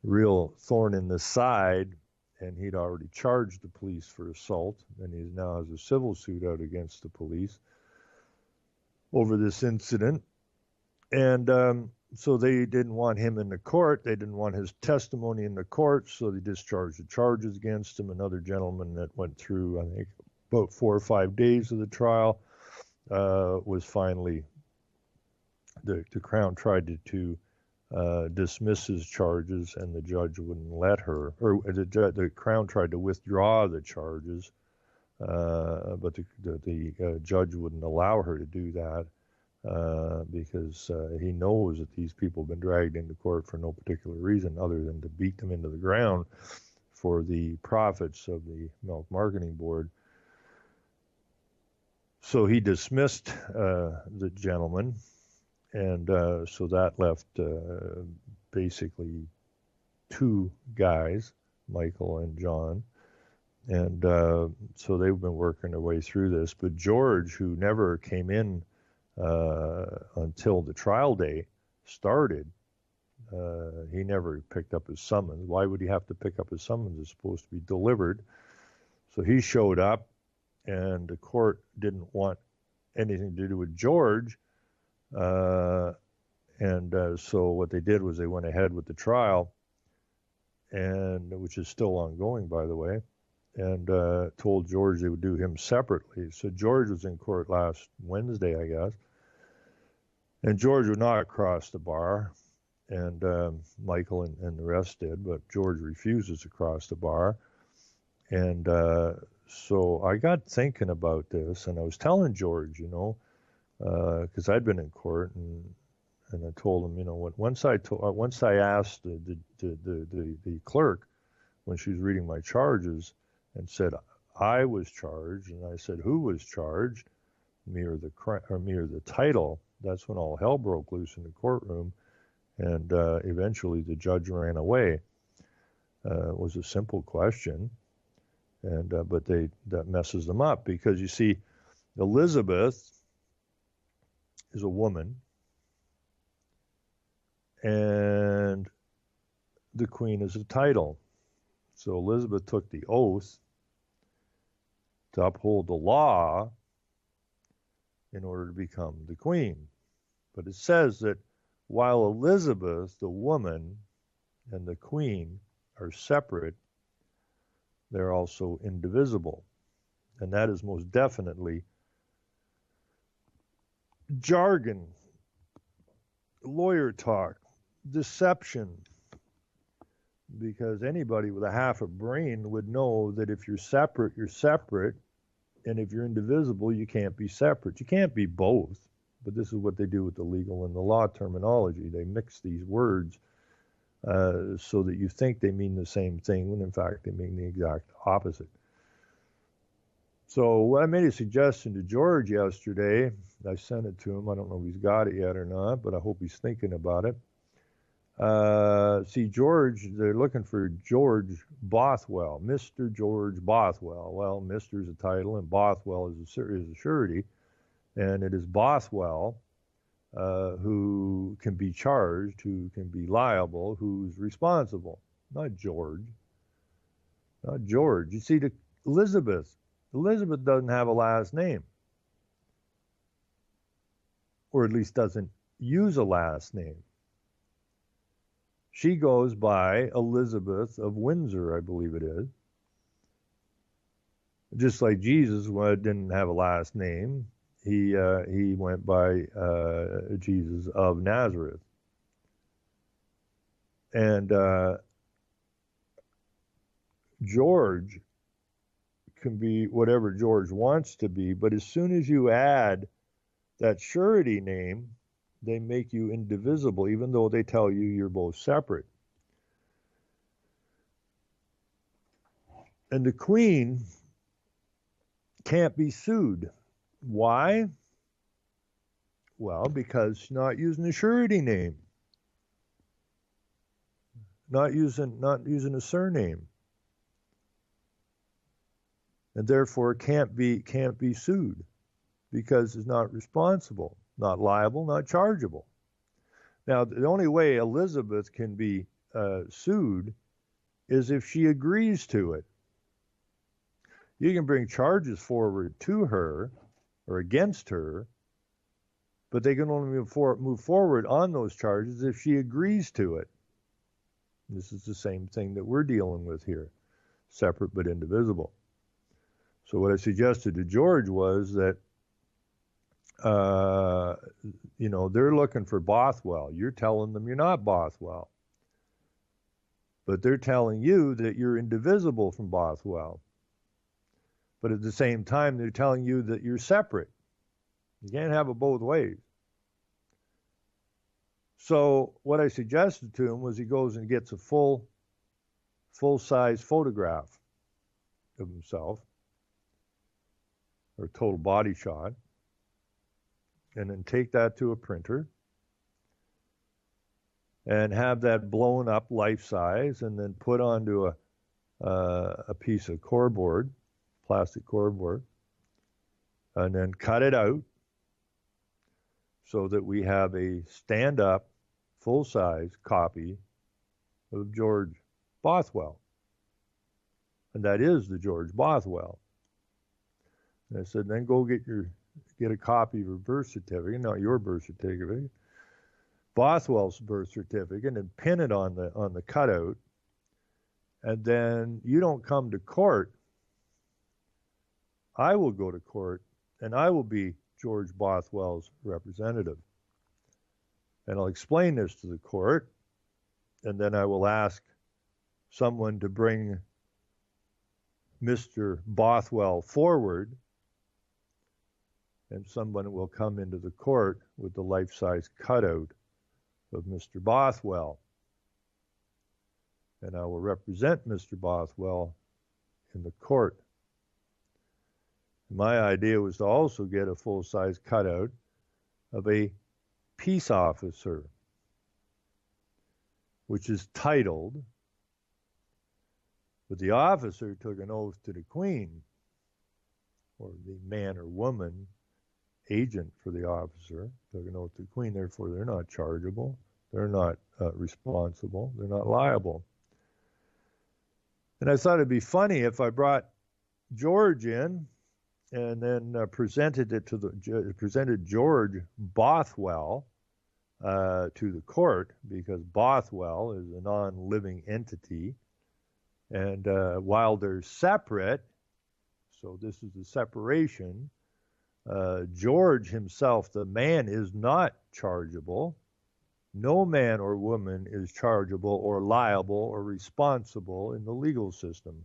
real thorn in the side, and he'd already charged the police for assault, and he now has a civil suit out against the police over this incident. And so they didn't want him in the court. They didn't want his testimony in the court, so they discharged the charges against him. Another gentleman that went through, I think, about 4 or 5 days of the trial was finally, the Crown tried to dismiss his charges, and the judge wouldn't let her. Or the Crown tried to withdraw the charges, but the judge wouldn't allow her to do that because he knows that these people have been dragged into court for no particular reason other than to beat them into the ground for the profits of the Milk Marketing Board. So he dismissed the gentleman. And so that left basically 2 guys, Michael and John. And so they've been working their way through this. But George, who never came in until the trial day started, he never picked up his summons. Why would he have to pick up his summons? It's supposed to be delivered. So he showed up, and the court didn't want anything to do with George. So what they did was they went ahead with the trial, and which is still ongoing, by the way. and told George they would do him separately. So George was in court last Wednesday, I guess, and George would not cross the bar, and Michael and the rest did, but George refuses to cross the bar. And so I got thinking about this, and I was telling George, because I'd been in court, and I told him, once I asked the clerk when she was reading my charges, and said I was charged, and I said who was charged, me or the title. That's when all hell broke loose in the courtroom, and eventually the judge ran away. It was a simple question, and but that messes them up, because you see, Elizabeth is a woman, and the Queen is a title. So Elizabeth took the oath to uphold the law in order to become the Queen. But it says that while Elizabeth, the woman, and the Queen are separate, they're also indivisible. And that is most definitely jargon, lawyer talk, deception, because anybody with a half a brain would know that if you're separate, you're separate, and if you're indivisible, you can't be separate. You can't be both. But this is what they do with the legal and the law terminology. They mix these words so that you think they mean the same thing, when in fact they mean the exact opposite. So I made a suggestion to George yesterday. I sent it to him. I don't know if he's got it yet or not, but I hope he's thinking about it. See, George, they're looking for George Bothwell, Mr. George Bothwell. Well, Mr. is a title, and Bothwell is a surety, and it is Bothwell who can be charged, who can be liable, who's responsible, not George. Not George. You see, Elizabeth doesn't have a last name, or at least doesn't use a last name. She goes by Elizabeth of Windsor, I believe it is. Just like Jesus didn't have a last name, he went by Jesus of Nazareth. And George can be whatever George wants to be, but as soon as you add that surety name, they make you indivisible, even though they tell you you're both separate. And the Queen can't be sued. Why? Well, because she's not using a surety name, not using a surname, and therefore can't be sued, because it's not responsible, not liable, not chargeable. Now, the only way Elizabeth can be sued is if she agrees to it. You can bring charges forward to her or against her, but they can only move forward on those charges if she agrees to it. This is the same thing that we're dealing with here, separate but indivisible. So what I suggested to George was that they're looking for Bothwell. You're telling them you're not Bothwell. But they're telling you that you're indivisible from Bothwell. But at the same time, they're telling you that you're separate. You can't have it both ways. So what I suggested to him was he goes and gets a full-size photograph of himself, or total body shot, and then take that to a printer and have that blown up life size, and then put onto a piece of cardboard, plastic cardboard, and then cut it out so that we have a stand-up, full-size copy of George Bothwell. And that is the George Bothwell. And I said, then go get a copy of your birth certificate, not your birth certificate, Bothwell's birth certificate, and pin it on the cutout. And then you don't come to court I will go to court and I will be George Bothwell's representative. And I'll explain this to the court, and then I will ask someone to bring Mr. Bothwell forward, and someone will come into the court with the life-size cutout of Mr. Bothwell. And I will represent Mr. Bothwell in the court. My idea was to also get a full-size cutout of a peace officer, which is titled, but the officer took an oath to the Queen, or the man or woman agent for the officer took an oath to the Queen. Therefore, they're not chargeable, they're not responsible, they're not liable. And I thought it'd be funny if I brought George in and then presented George Bothwell to the court, because Bothwell is a non-living entity, and while they're separate, so this is the separation, George himself, the man, is not chargeable. No man or woman is chargeable or liable or responsible in the legal system.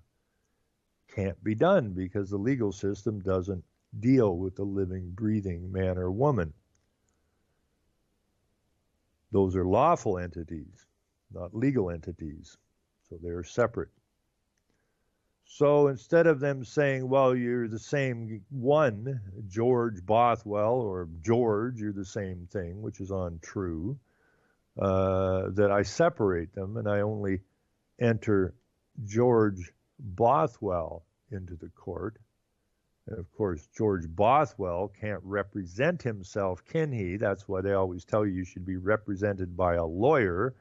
Can't be done because the legal system doesn't deal with the living, breathing man or woman. Those are lawful entities, not legal entities. So they're separate. So instead of them saying, well, you're the same one, George Bothwell, or George, you're the same thing, which is untrue, that I separate them and I only enter George Bothwell into the court. And of course, George Bothwell can't represent himself, can he? That's why they always tell you should be represented by a lawyer.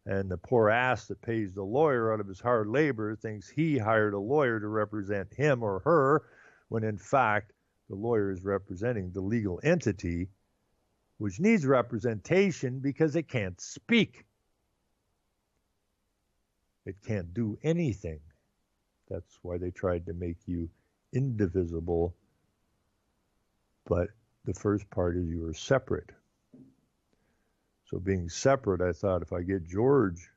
And the poor ass that pays the lawyer out of his hard labor thinks he hired a lawyer to represent him or her, when in fact, the lawyer is representing the legal entity, which needs representation because it can't speak. It can't do anything. That's why they tried to make you indivisible. But the first part is you are separate. So being separate, I thought if I get George,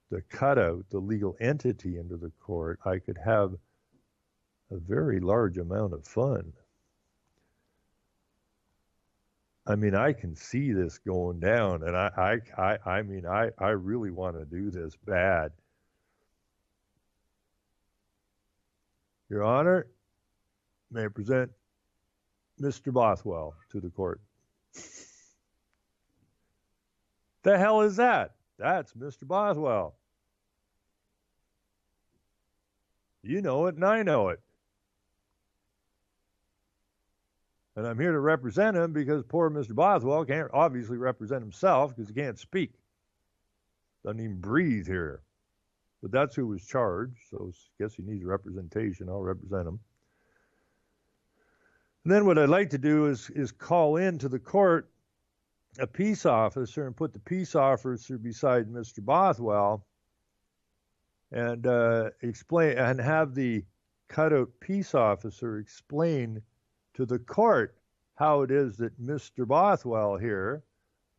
the cutout, the legal entity, into the court, I could have a very large amount of fun. I mean, I can see this going down, and I really want to do this bad. Your Honor, may I present Mr. Bothwell to the court. The hell is that? That's Mr. Bothwell. You know it and I know it. And I'm here to represent him because poor Mr. Bothwell can't obviously represent himself because he can't speak. Doesn't even breathe here. But that's who was charged, so I guess he needs representation. I'll represent him. And then what I'd like to do is call in to the court a peace officer and put the peace officer beside Mr. Bothwell and explain and have the cutout peace officer explain to the court how it is that Mr. Bothwell here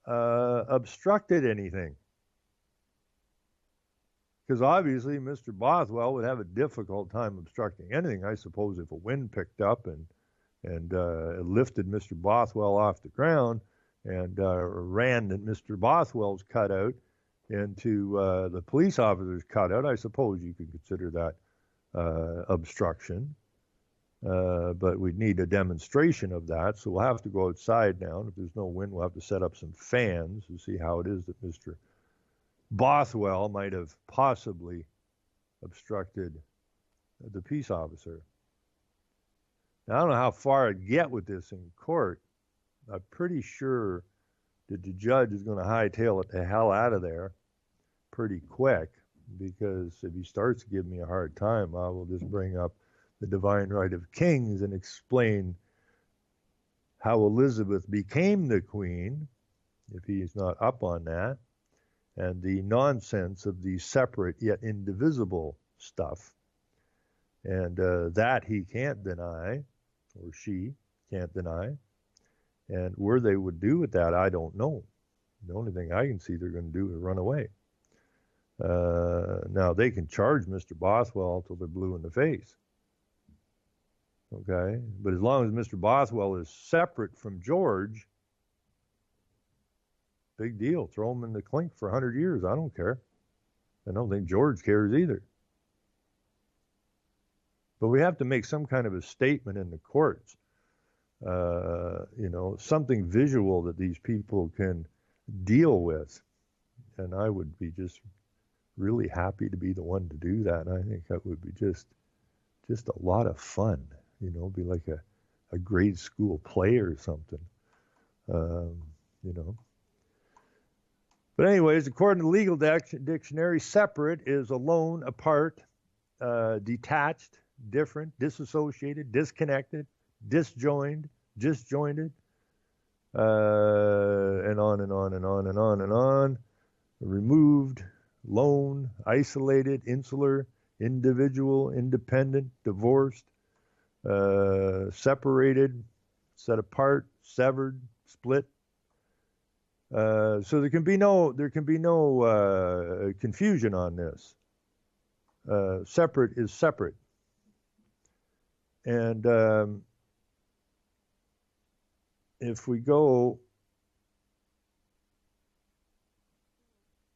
obstructed anything. Because obviously Mr. Bothwell would have a difficult time obstructing anything. I suppose if a wind picked up and lifted Mr. Bothwell off the ground and ran Mr. Bothwell's cutout into the police officer's cutout, I suppose you could consider that obstruction. But we'd need a demonstration of that, so we'll have to go outside now. And if there's no wind, we'll have to set up some fans to see how it is that Mr. Bothwell might have possibly obstructed the peace officer. Now, I don't know how far I'd get with this in court. I'm pretty sure that the judge is going to hightail it the hell out of there pretty quick, because if he starts to give me a hard time, I will just bring up the divine right of kings and explain how Elizabeth became the queen, if he is not up on that, and the nonsense of the separate yet indivisible stuff. And that he can't deny, or she can't deny. And where they would do with that, I don't know. The only thing I can see they're going to do is run away. Now, they can charge Mr. Bothwell till they're blue in the face. Okay? But as long as Mr. Bothwell is separate from George, big deal. Throw him in the clink for 100 years. I don't care. I don't think George cares either. But we have to make some kind of a statement in the courts, something visual that these people can deal with. And I would be just really happy to be the one to do that. And I think that would be just a lot of fun, be like a grade school play or something, But anyways, according to the legal dictionary, separate is alone, apart, detached, different, disassociated, disconnected, disjoined, disjointed, and on and on and on and on and on. Removed, lone, isolated, insular, individual, independent, divorced, separated, set apart, severed, split. So there can be no confusion on this. Separate is separate. And if we go,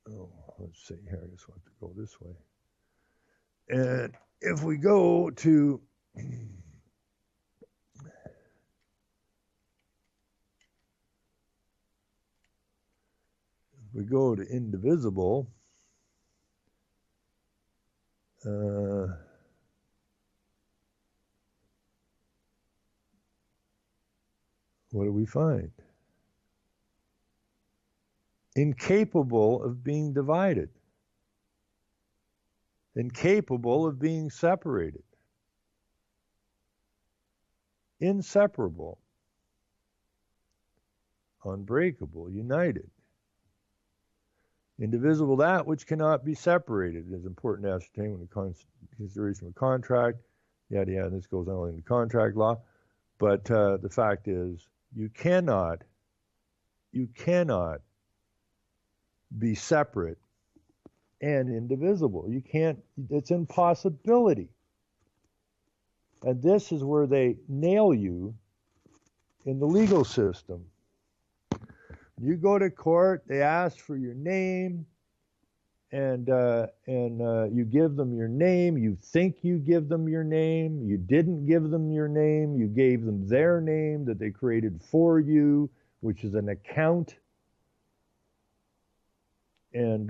let's see here, I guess we'll have to go this way. And if we go to indivisible, what do we find? Incapable of being divided, incapable of being separated, inseparable, unbreakable, united. Indivisible, that which cannot be separated. It is important to ascertain when the consideration of a contract, yada, yada, and this goes on in the contract law. But the fact is, you cannot be separate and indivisible. You can't, it's impossibility. And this is where they nail you in the legal system. You go to court, they ask for your name, and you give them your name. You think you give them your name. You didn't give them your name. You gave them their name that they created for you, which is an account. And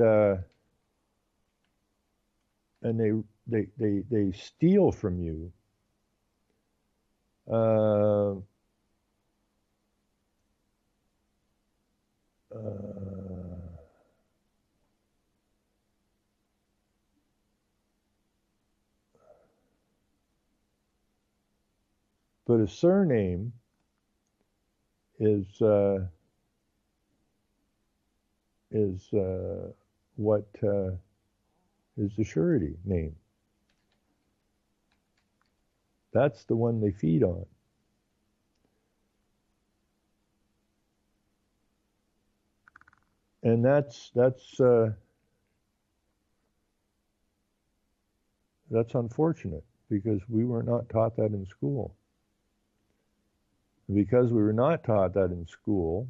they steal from you. But a surname is what is the surety name. That's the one they feed on. And that's unfortunate, because we were not taught that in school. Because we were not taught that in school,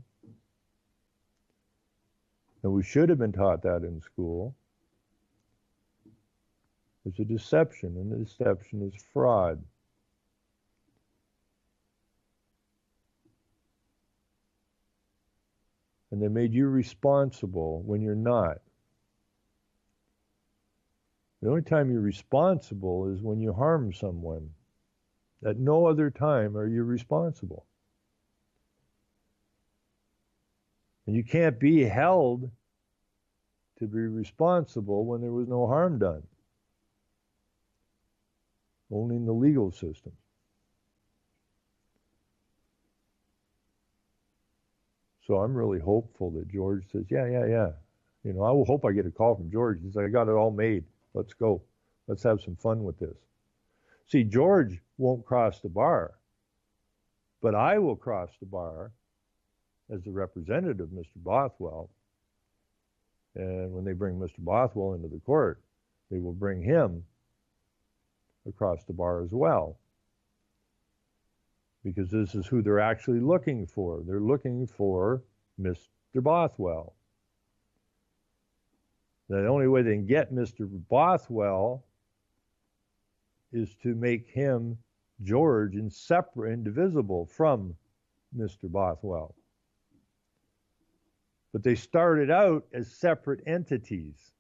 and we should have been taught that in school, there's a deception, and the deception is fraud. And they made you responsible when you're not. The only time you're responsible is when you harm someone. At no other time are you responsible. And you can't be held to be responsible when there was no harm done. Only in the legal system. So I'm really hopeful that George says, yeah. I will hope I get a call from George. He says, I got it all made. Let's go. Let's have some fun with this. See, George won't cross the bar, but I will cross the bar as the representative of Mr. Bothwell. And when they bring Mr. Bothwell into the court, they will bring him across the bar as well. Because this is who they're actually looking for. They're looking for Mr. Bothwell. The only way they can get Mr. Bothwell is to make him, George, indivisible from Mr. Bothwell. But they started out as separate entities,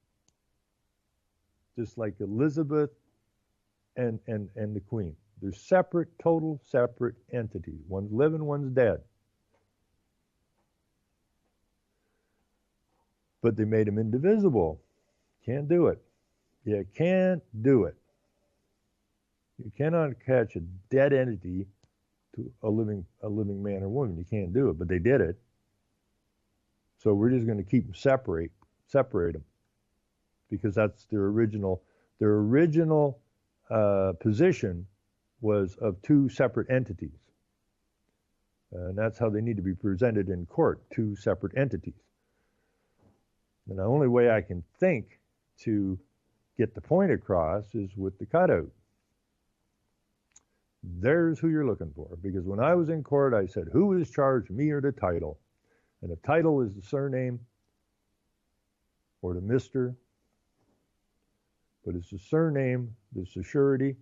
just like Elizabeth and the Queen. They're separate, total separate entities. One's living, one's dead. But they made them indivisible. Can't do it. You can't do it. You cannot attach a dead entity to a living man or woman. You can't do it, but they did it. So we're just going to keep them separate them, because that's their original position was of two separate entities. And that's how they need to be presented in court, two separate entities. And the only way I can think to get the point across is with the cutout. There's who you're looking for. Because when I was in court, I said, who is charged, me or the title? And the title is the surname or the Mr. But it's the surname, it's the surety.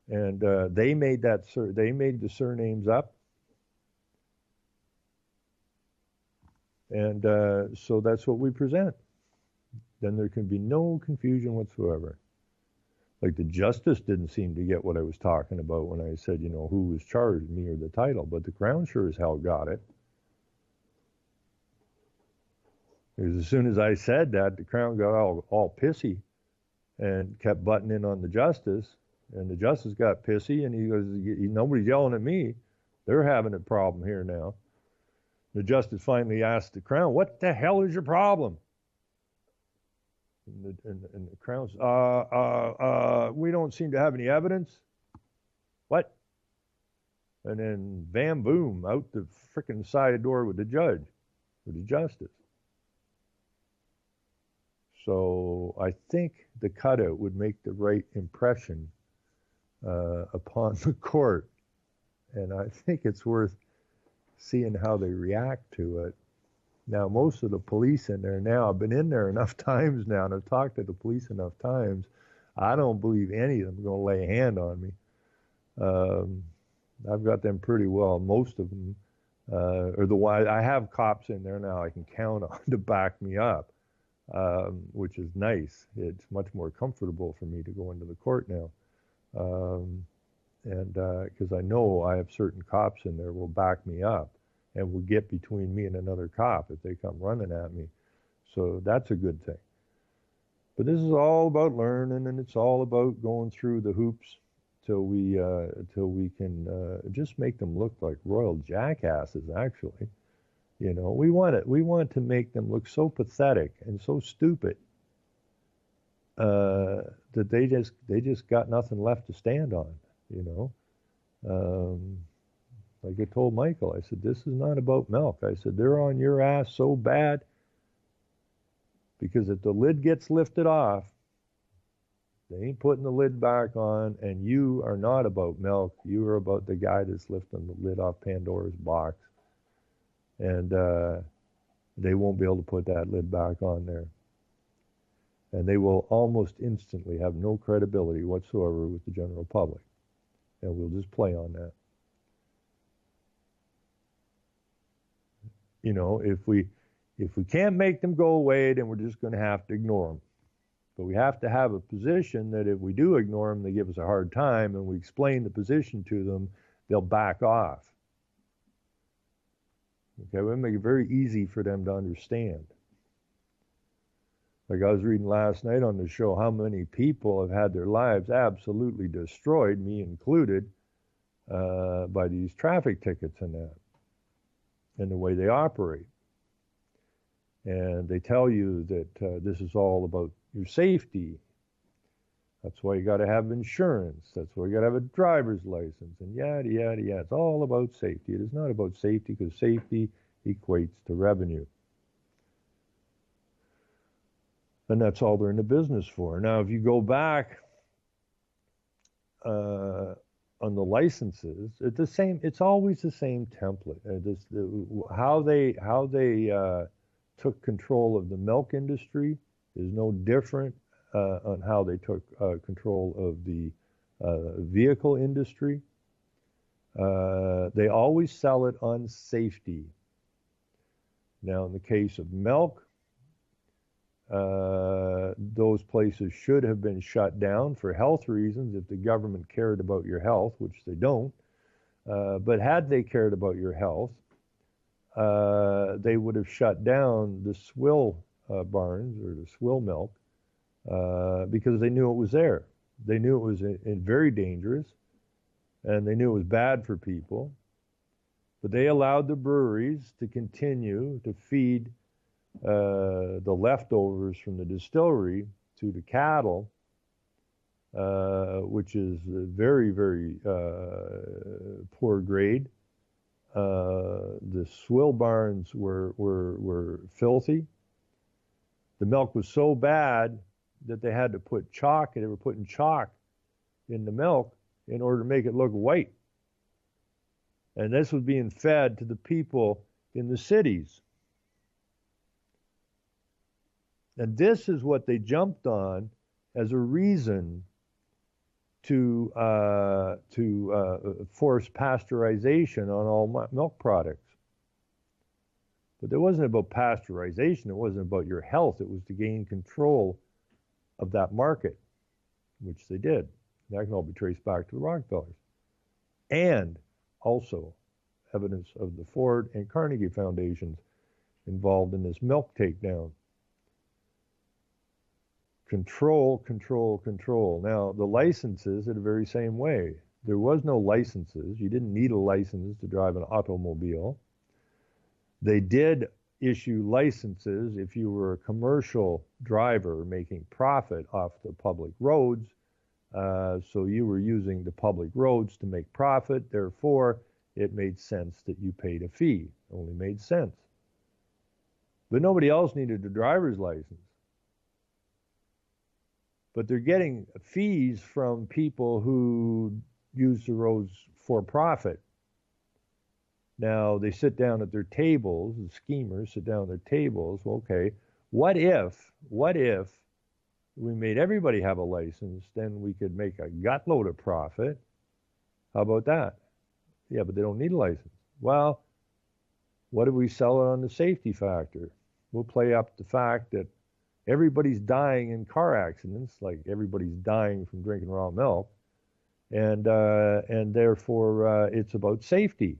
And they made the surnames up. And so that's what we present. Then there can be no confusion whatsoever. Like the justice didn't seem to get what I was talking about when I said, who was charged, me or the title. But the Crown sure as hell got it. Because as soon as I said that, the Crown got all pissy and kept butting in on the justice. And the justice got pissy, and he goes, nobody's yelling at me. They're having a problem here now. The justice finally asked the Crown, what the hell is your problem? And the Crown says, we don't seem to have any evidence. What? And then, bam, boom, out the frickin' side door with the judge, with the justice. So I think the cutout would make the right impression upon the court. And I think it's worth seeing how they react to it. Now, most of the police in there now, I've been in there enough times now, and I've talked to the police enough times, I don't believe any of them are going to lay a hand on me. I've got them pretty well, most of them. I have cops in there now I can count on to back me up, which is nice. It's much more comfortable for me to go into the court now. And because I know I have certain cops in there will back me up and will get between me and another cop if they come running at me. So that's a good thing. But this is all about learning, and it's all about going through the hoops till we can just make them look like royal jackasses. Actually, we want to make them look so pathetic and so stupid that they just got nothing left to stand on. Like I told Michael, I said, this is not about milk. I said, they're on your ass so bad because if the lid gets lifted off, they ain't putting the lid back on, and you are not about milk. You are about the guy that's lifting the lid off Pandora's box. And they won't be able to put that lid back on there. And they will almost instantly have no credibility whatsoever with the general public. And we'll just play on that. If we can't make them go away, then we're just going to have to ignore them. But we have to have a position that if we do ignore them, they give us a hard time, and we explain the position to them, they'll back off. Okay, we make it very easy for them to understand. Like I was reading last night on the show how many people have had their lives absolutely destroyed, me included, by these traffic tickets and that, and the way they operate. And they tell you that this is all about your safety. That's why you got to have insurance. That's why you got to have a driver's license and yada, yada, yada. It's all about safety. It is not about safety because safety equates to revenue. And that's all they're in the business for. Now, if you go back on the licenses, it's always the same template. How they took control of the milk industry is no different on how they took control of the vehicle industry. They always sell it on safety. Now, in the case of milk, those places should have been shut down for health reasons if the government cared about your health, which they don't. But had they cared about your health, they would have shut down the swill barns or the swill milk because they knew it was there. They knew it was very dangerous, and they knew it was bad for people. But they allowed the breweries to continue to feed the leftovers from the distillery to the cattle, which is very, very poor grade. The swill barns were filthy. The milk was so bad that they had to put chalk, and they were putting chalk in the milk in order to make it look white. And this was being fed to the people in the cities. And this is what they jumped on as a reason to force pasteurization on all milk products. But it wasn't about pasteurization. It wasn't about your health. It was to gain control of that market, which they did. That can all be traced back to the Rockefellers. And also evidence of the Ford and Carnegie Foundations involved in this milk takedown. Control, control, control. Now, the licenses are the very same way. There was no licenses. You didn't need a license to drive an automobile. They did issue licenses if you were a commercial driver making profit off the public roads. So you were using the public roads to make profit. Therefore, it made sense that you paid a fee. It only made sense. But nobody else needed a driver's license. But they're getting fees from people who use the roads for profit. Now, they sit down at their tables, the schemers sit down at their tables. Well, okay, what if we made everybody have a license, then we could make a gutload of profit? How about that? Yeah, but they don't need a license. Well, what if we sell it on the safety factor? We'll play up the fact that everybody's dying in car accidents, like everybody's dying from drinking raw milk, and therefore it's about safety.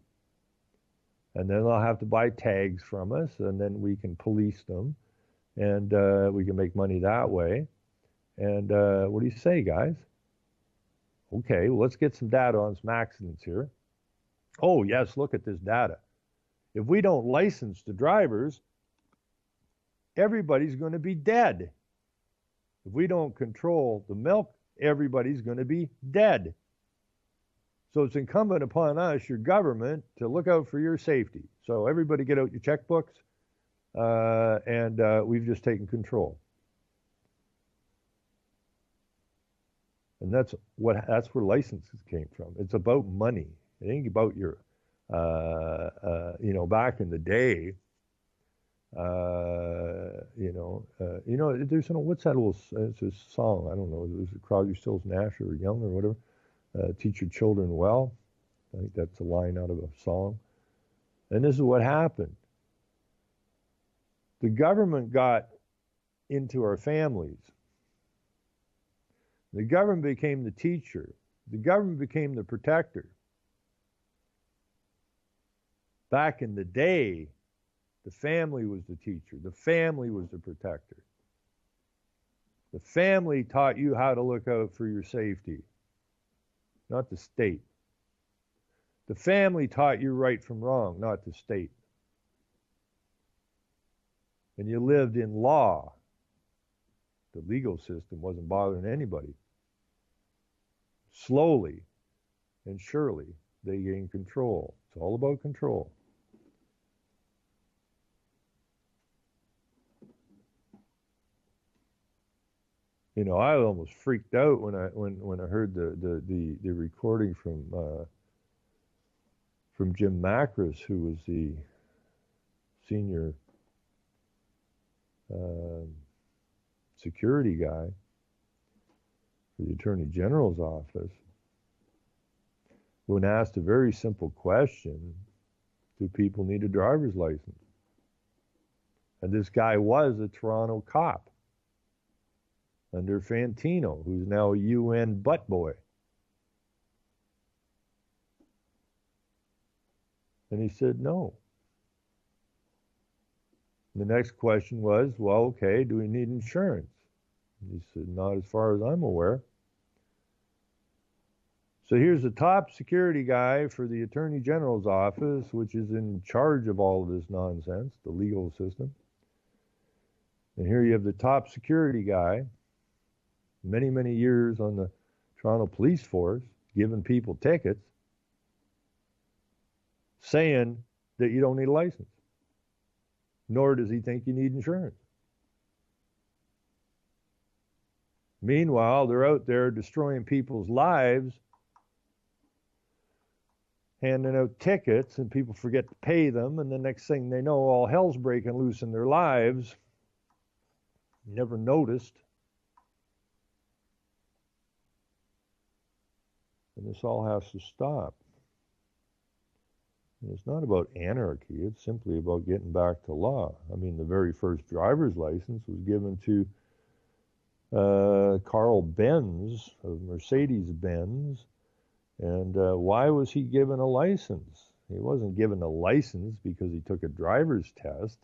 And then they'll have to buy tags from us, and then we can police them, and we can make money that way. And what do you say, guys? Okay, well, let's get some data on some accidents here. Oh, yes, look at this data. If we don't license the drivers, everybody's going to be dead. If we don't control the milk, everybody's going to be dead. So it's incumbent upon us, your government, to look out for your safety. So everybody get out your checkbooks, and we've just taken control. And that's where licenses came from. It's about money. It ain't about your, back in the day, there's what's that little, it's a song, I don't know, it was Crosby, Stills, Nash or Young or whatever, teach your children well. I think that's a line out of a song. And this is what happened. The government got into our families. The government became the teacher. The government became the protector. Back in the day, the family was the teacher. The family was the protector. The family taught you how to look out for your safety, not the state. The family taught you right from wrong, not the state. And you lived in law. The legal system wasn't bothering anybody. slowly and surely they gain control. It's all about control. You know, I almost freaked out when I heard the recording from Jim Macris, who was the senior security guy for the Attorney General's office, when asked a very simple question: do people need a driver's license? And this guy was a Toronto cop under Fantino, who's now a UN butt boy. And he said no. And the next question was, well, okay, do we need insurance? And he said, not as far as I'm aware. So here's the top security guy for the Attorney General's office, which is in charge of all of this nonsense, the legal system. And here you have the top security guy, many, many years on the Toronto Police Force, giving people tickets, saying that you don't need a license, nor does he think you need insurance. Meanwhile, they're out there destroying people's lives, handing out tickets, and people forget to pay them, and the next thing they know, all hell's breaking loose in their lives. Never noticed. And this all has to stop. And it's not about anarchy, it's simply about getting back to law. I mean, the very first driver's license was given to Carl Benz of Mercedes-Benz. And why was he given a license? He wasn't given a license because he took a driver's test.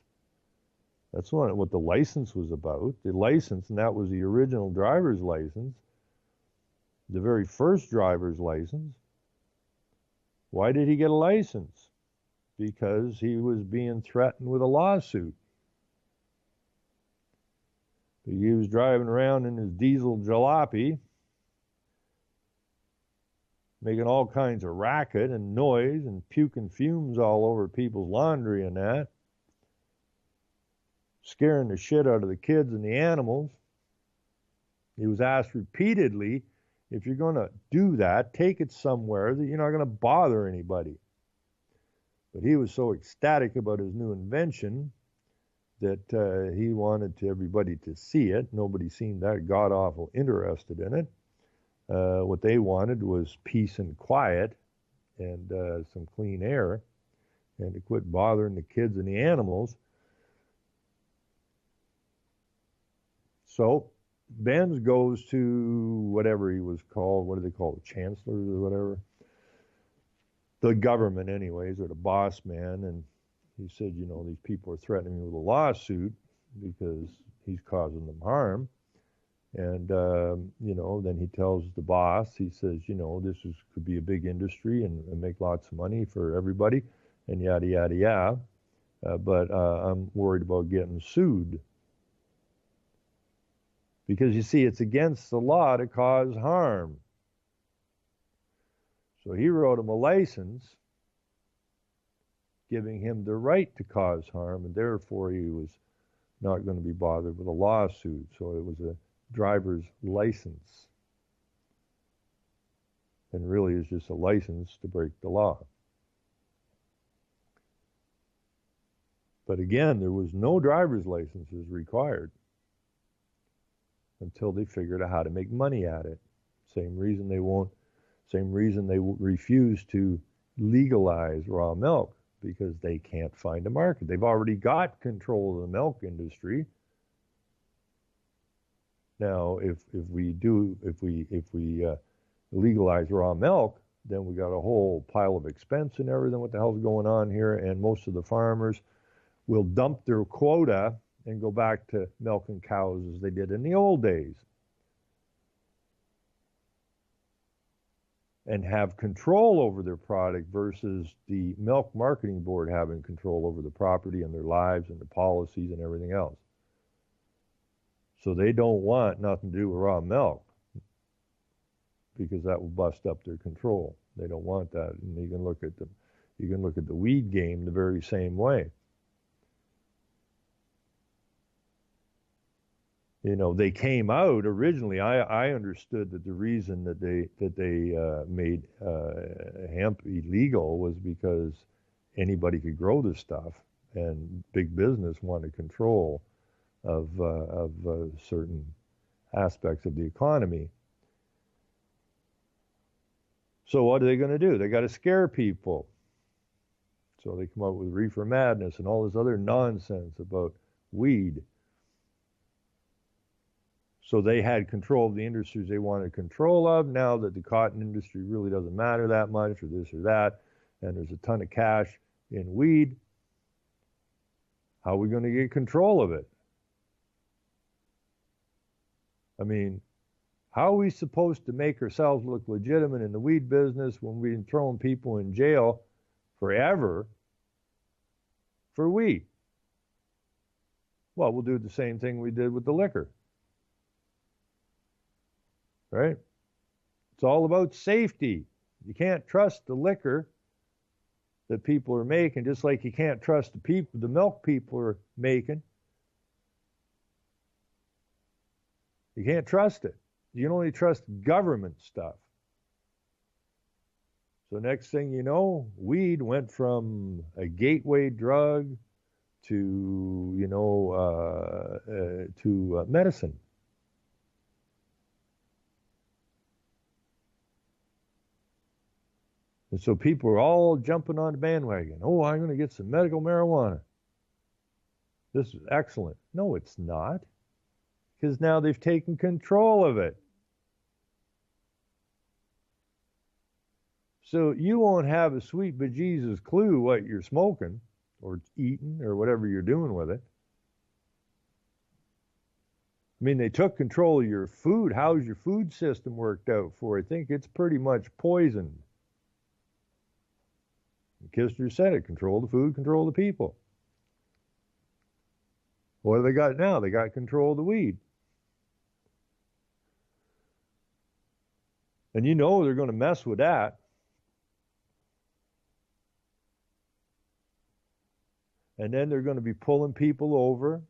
That's not what the license was about. The license, and that was the original driver's license, the very first driver's license. Why did he get a license? Because he was being threatened with a lawsuit. He was driving around in his diesel jalopy, making all kinds of racket and noise and puking fumes all over people's laundry and that, scaring the shit out of the kids and the animals. He was asked repeatedly, if you're going to do that, take it somewhere that you're not going to bother anybody. But he was so ecstatic about his new invention that he wanted everybody to see it. Nobody seemed that god-awful interested in it. What they wanted was peace and quiet and some clean air, and to quit bothering the kids and the animals. So Benz goes to whatever he was called, what do they call it, chancellors or whatever? The government anyways, or the boss man, and he said, you know, these people are threatening me with a lawsuit because he's causing them harm. And, you know, then he tells the boss, he says, you know, could be a big industry and make lots of money for everybody and yada, yada, yada. But I'm worried about getting sued. Because, you see, it's against the law to cause harm. So he wrote him a license giving him the right to cause harm, and therefore he was not going to be bothered with a lawsuit. So it was a driver's license. And really is just a license to break the law. But again, there was no driver's licenses required until they figured out how to make money at it. Same reason they refuse to legalize raw milk, because they can't find a market. They've already got control of the milk industry. Now, if we legalize raw milk, then we got a whole pile of expense and everything. What the hell's going on here? And most of the farmers will dump their quota and go back to milking cows as they did in the old days, and have control over their product versus the milk marketing board having control over the property and their lives and the policies and everything else. So they don't want nothing to do with raw milk. because that will bust up their control. They don't want that. And you can look at the weed game the very same way. You know, they came out originally. I understood that the reason that they made hemp illegal was because anybody could grow this stuff, and big business wanted control of certain aspects of the economy. So what are they going to do? They got to scare people. So they come up with reefer madness and all this other nonsense about weed. So they had control of the industries they wanted control of. Now that the cotton industry really doesn't matter that much, or this or that, and there's a ton of cash in weed, how are we going to get control of it? I mean, how are we supposed to make ourselves look legitimate in the weed business when we've been throwing people in jail forever for weed? Well, we'll do the same thing we did with the liquor. Right? It's all about safety. You can't trust the liquor that people are making, just like you can't trust the milk people are making. You can't trust it. You can only trust government stuff. So next thing you know, weed went from a gateway drug to, medicine. And so people are all jumping on the bandwagon. Oh, I'm going to get some medical marijuana. This is excellent. No, it's not. Because now they've taken control of it. So you won't have a sweet bejesus clue what you're smoking or eating or whatever you're doing with it. I mean, they took control of your food. How's your food system worked out for? I think it's pretty much poisoned. Kissinger said it, control the food, control the people. What have they got now? They got control of the weed. And you know they're going to mess with that. And then they're going to be pulling people over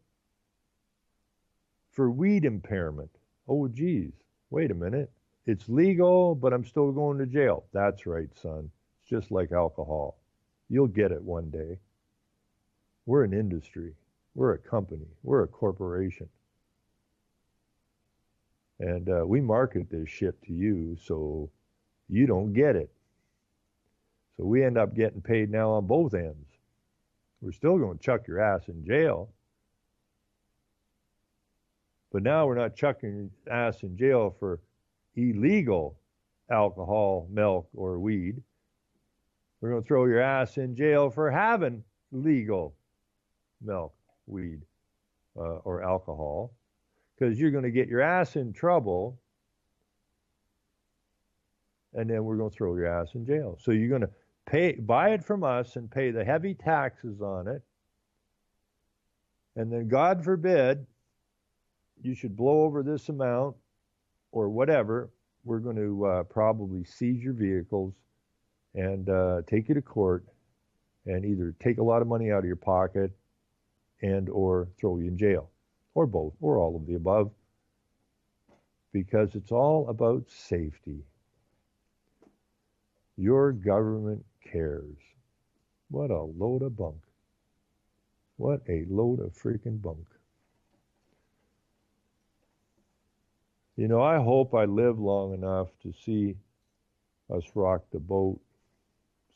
for weed impairment. Oh, geez, wait a minute. It's legal, but I'm still going to jail. That's right, son. It's just like alcohol. You'll get it one day. We're an industry. We're a company. We're a corporation. And we market this shit to you so you don't get it. So we end up getting paid now on both ends. We're still going to chuck your ass in jail. But now we're not chucking your ass in jail for illegal alcohol, milk, or weed. We're going to throw your ass in jail for having legal milk, weed, or alcohol, because you're going to get your ass in trouble, and then we're going to throw your ass in jail. So you're going to buy it from us and pay the heavy taxes on it, and then God forbid you should blow over this amount or whatever. We're going to probably seize your vehicles and take you to court and either take a lot of money out of your pocket and or throw you in jail, or both, or all of the above, because it's all about safety. Your government cares. What a load of bunk. What a load of freaking bunk. You know, I hope I live long enough to see us rock the boat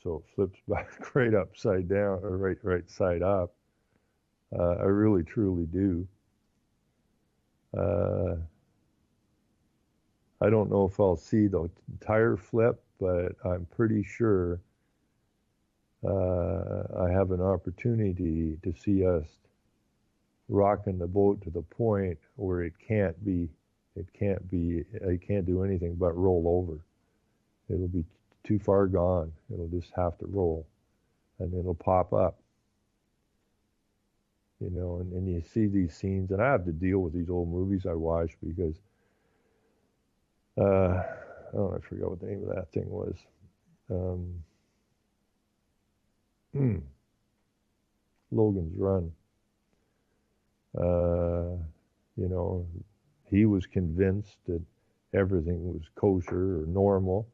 so it flips back right upside down, or right side up. I really, truly do. I don't know if I'll see the entire flip, but I'm pretty sure I have an opportunity to see us rocking the boat to the point where it can't do anything but roll over. It'll be too far gone. It'll just have to roll, and it'll pop up. You know, and you see these scenes, and I have to deal with these old movies I watch because oh, I forgot what the name of that thing was. Logan's Run. You know, he was convinced that everything was kosher or normal,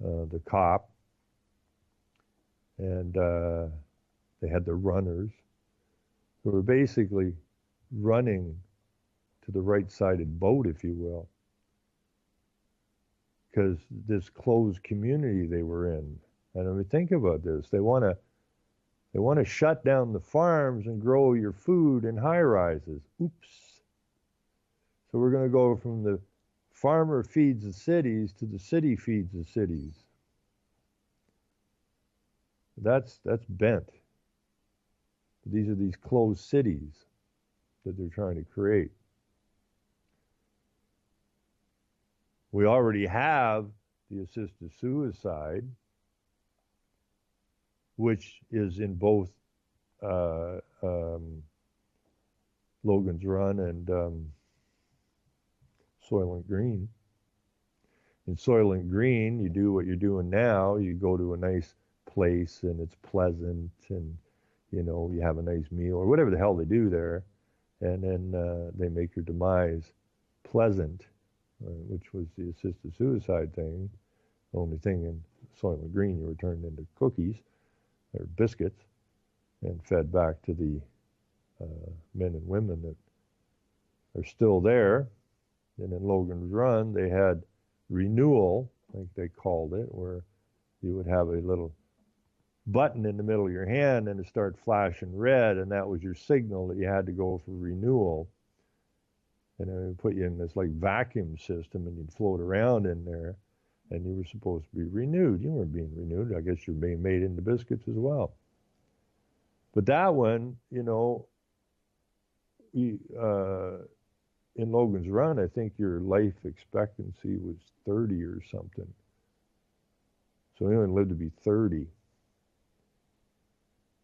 the cop, and they had the runners who were basically running to the right-sided boat, if you will, because this closed community they were in. And I mean, think about this: they want to shut down the farms and grow your food in high rises. Oops. So we're going to go from the farmer feeds the cities to the city feeds the cities. That's bent. These are these closed cities that they're trying to create. We already have the assisted suicide, which is in both Logan's Run and Soylent Green. In Soylent Green, you do what you're doing now. You go to a nice place and it's pleasant, and you know, you have a nice meal or whatever the hell they do there, and then they make your demise pleasant, which was the assisted suicide thing. The only thing in Soylent Green, you were turned into cookies or biscuits and fed back to the men and women that are still there. And in Logan's Run, they had renewal, I think they called it, where you would have a little button in the middle of your hand and it started flashing red, and that was your signal that you had to go for renewal. And it would put you in this like vacuum system, and you'd float around in there, and you were supposed to be renewed. You weren't being renewed. I guess you're being made into biscuits as well. But that one, you know, in Logan's Run, I think your life expectancy was 30 or something. So he only lived to be 30.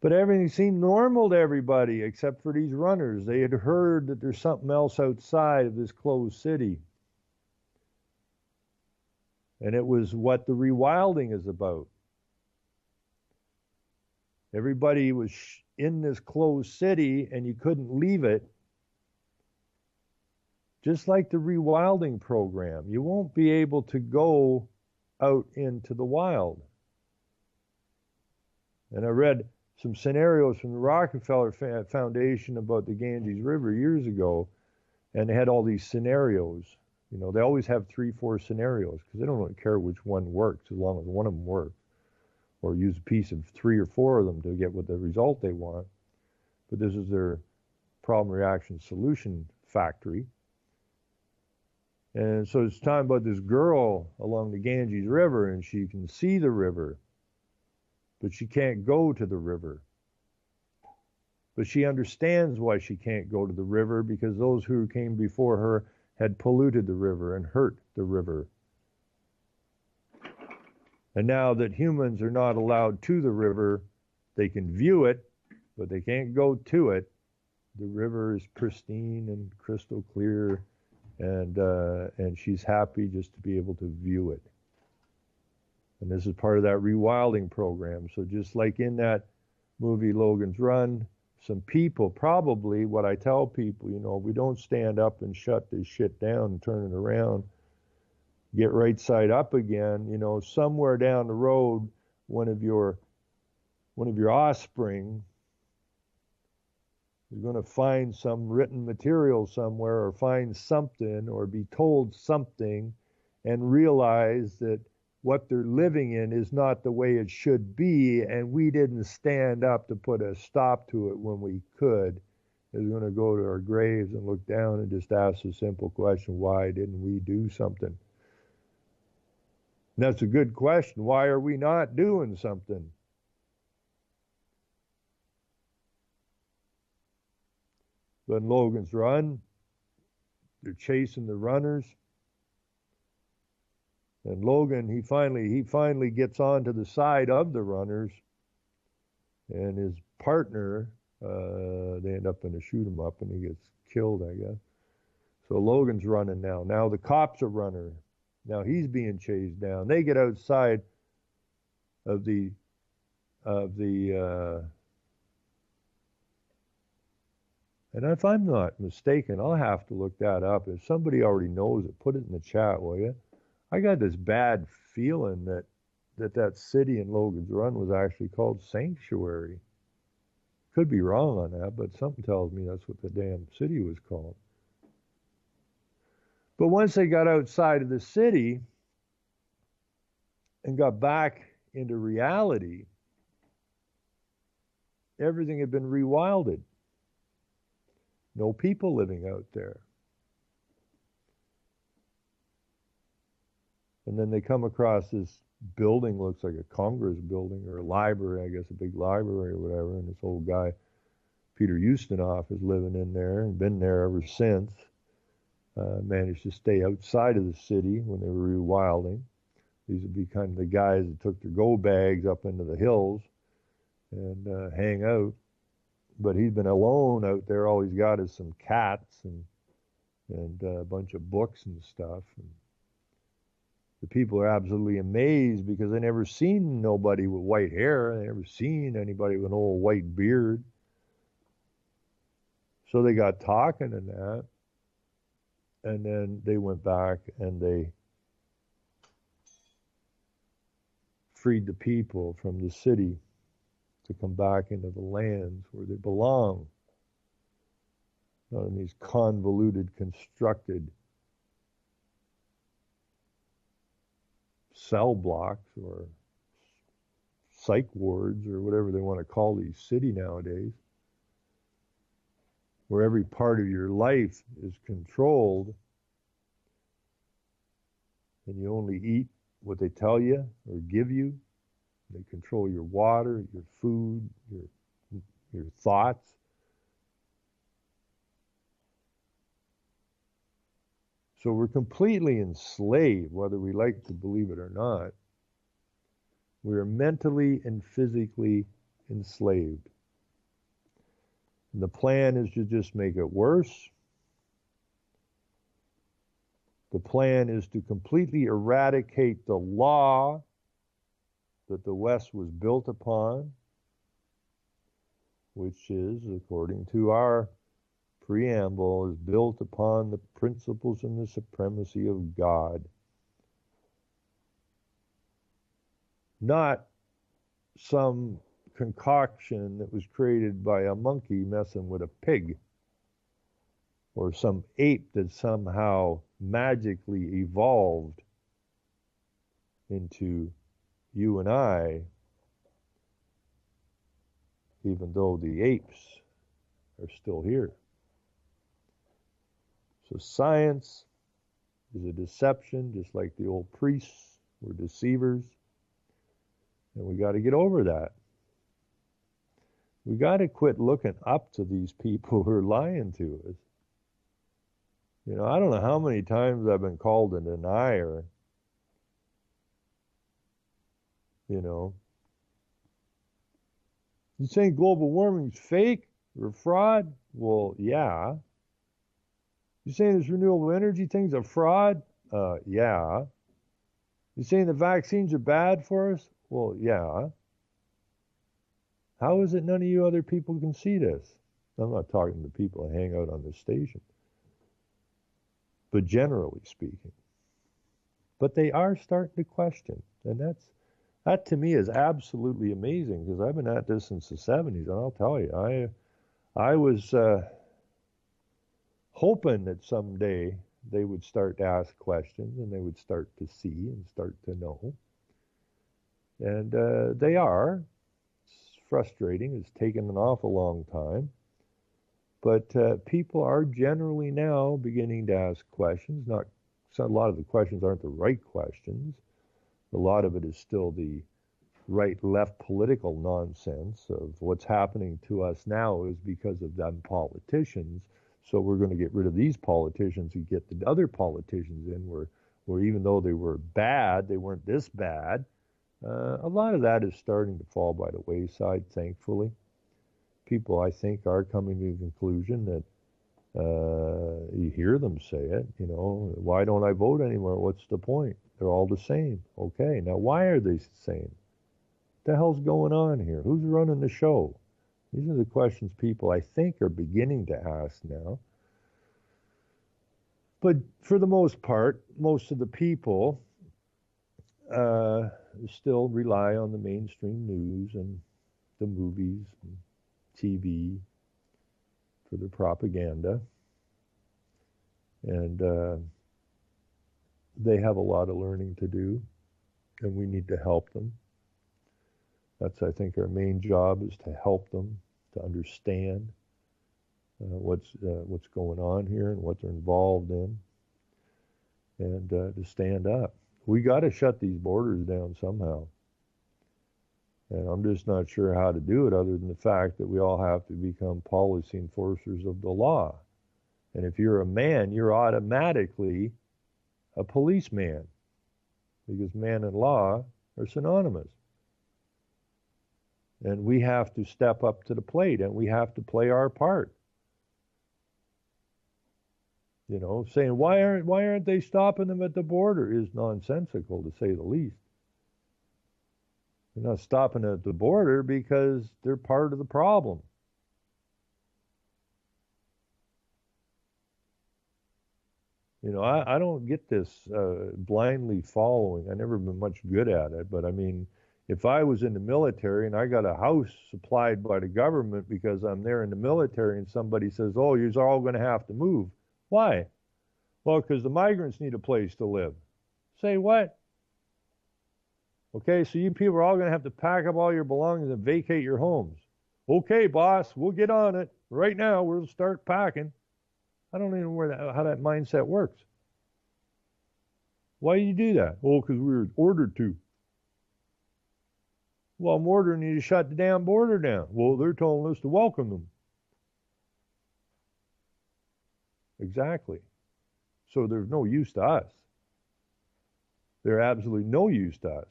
But everything seemed normal to everybody except for these runners. They had heard that there's something else outside of this closed city. And it was what the rewilding is about. Everybody was in this closed city and you couldn't leave it. Just like the rewilding program, you won't be able to go out into the wild. And I read some scenarios from the Rockefeller Foundation about the Ganges River years ago, and they had all these scenarios. You know, they always have 3-4 scenarios because they don't really care which one works as long as one of them works, or use a piece of 3 or 4 of them to get what the result they want. But this is their problem, reaction, solution factory. And so it's talking about this girl along the Ganges River, and she can see the river, but she can't go to the river. But she understands why she can't go to the river, because those who came before her had polluted the river and hurt the river. And now that humans are not allowed to the river, they can view it, but they can't go to it. The river is pristine and crystal clear, and she's happy just to be able to view it. And this is part of that rewilding program. So just like in that movie Logan's Run, some people, probably what I tell people, you know, we don't stand up and shut this shit down and turn it around, get right side up again, you know, somewhere down the road, one of your offspring is going to find some written material somewhere, or find something, or be told something, and realize that what they're living in is not the way it should be, and we didn't stand up to put a stop to it when we could. Is going to go to our graves and look down and just ask the simple question, why didn't we do something? And that's a good question. Why are we not doing something? But in Logan's Run, they're chasing the runners. And Logan, he finally gets onto the side of the runners, and his partner, they end up in a shoot 'em up, and he gets killed, I guess. So Logan's running now. Now the cops are running. Now he's being chased down. They get outside of the of the and if I'm not mistaken, I'll have to look that up. If somebody already knows it, put it in the chat, will you? I got this bad feeling that city in Logan's Run was actually called Sanctuary. Could be wrong on that, but something tells me that's what the damn city was called. But once they got outside of the city and got back into reality, everything had been rewilded. No people living out there. And then they come across this building, looks like a Congress building or a library, I guess a big library or whatever. And this old guy, Peter Ustinov, is living in there and been there ever since. Managed to stay outside of the city when they were rewilding. These would be kind of the guys that took their go bags up into the hills and hang out. But he's been alone out there. All he's got is some cats and a bunch of books and stuff. And the people are absolutely amazed because they never seen nobody with white hair. They never seen anybody with an old white beard. So they got talking and that. And then they went back and they freed the people from the city to come back into the lands where they belong, not in these convoluted, constructed cell blocks or psych wards or whatever they want to call these city nowadays, where every part of your life is controlled and you only eat what they tell you or give you. They control your water, your food, your thoughts. So we're completely enslaved, whether we like to believe it or not. We are mentally and physically enslaved. And the plan is to just make it worse. The plan is to completely eradicate the law that the West was built upon, which is, according to our preamble, is built upon the principles and the supremacy of God. Not some concoction that was created by a monkey messing with a pig, or some ape that somehow magically evolved into you and I, even though the apes are still here. So science is a deception, just like the old priests were deceivers, and we got to get over that. We got to quit looking up to these people who are lying to us. You know, I don't know how many times I've been called a denier. You know, you saying global warming's fake or fraud? Well, yeah. You saying this renewable energy thing's a fraud? Yeah. You saying the vaccines are bad for us? Well, yeah. How is it none of you other people can see this? I'm not talking to people that hang out on this station, but generally speaking. But they are starting to question, and that to me is absolutely amazing, because I've been at this since the 70s, and I'll tell you, I was hoping that someday they would start to ask questions and they would start to see and start to know. And they are. It's frustrating. It's taken an awful long time. But people are generally now beginning to ask questions. A lot of the questions aren't the right questions. A lot of it is still the right-left political nonsense of what's happening to us now is because of them politicians. So we're going to get rid of these politicians and get the other politicians in where even though they were bad, they weren't this bad. A lot of that is starting to fall by the wayside, thankfully. People, I think, are coming to the conclusion that You hear them say it, why don't I vote anymore? What's the point? They're all the same. Okay, now why are they the same? What the hell's going on here? Who's running the show? These are the questions people, I think, are beginning to ask now. But for the most part, most of the people still rely on the mainstream news and the movies and TV for their propaganda. And they have a lot of learning to do, and we need to help them. That's, I think, our main job, is to help them to understand what's going on here and what they're involved in, and to stand up. We got to shut these borders down somehow. And I'm just not sure how to do it, other than the fact that we all have to become policy enforcers of the law. And if you're a man, you're automatically a policeman, because man and law are synonymous. And we have to step up to the plate, and we have to play our part. Saying why aren't they stopping them at the border is nonsensical, to say the least. They're not stopping at the border because they're part of the problem. I don't get this blindly following. I've never been much good at it, but I mean, if I was in the military and I got a house supplied by the government because I'm there in the military, and somebody says, oh, you're all going to have to move. Why? Well, because the migrants need a place to live. Say what? Okay, so you people are all going to have to pack up all your belongings and vacate your homes. Okay, boss, we'll get on it. Right now, we'll start packing. I don't even know how that mindset works. Why do you do that? Oh, because we were ordered to. Well, I'm ordering you to shut the damn border down. Well, they're telling us to welcome them. Exactly. So there's no use to us. They're absolutely no use to us.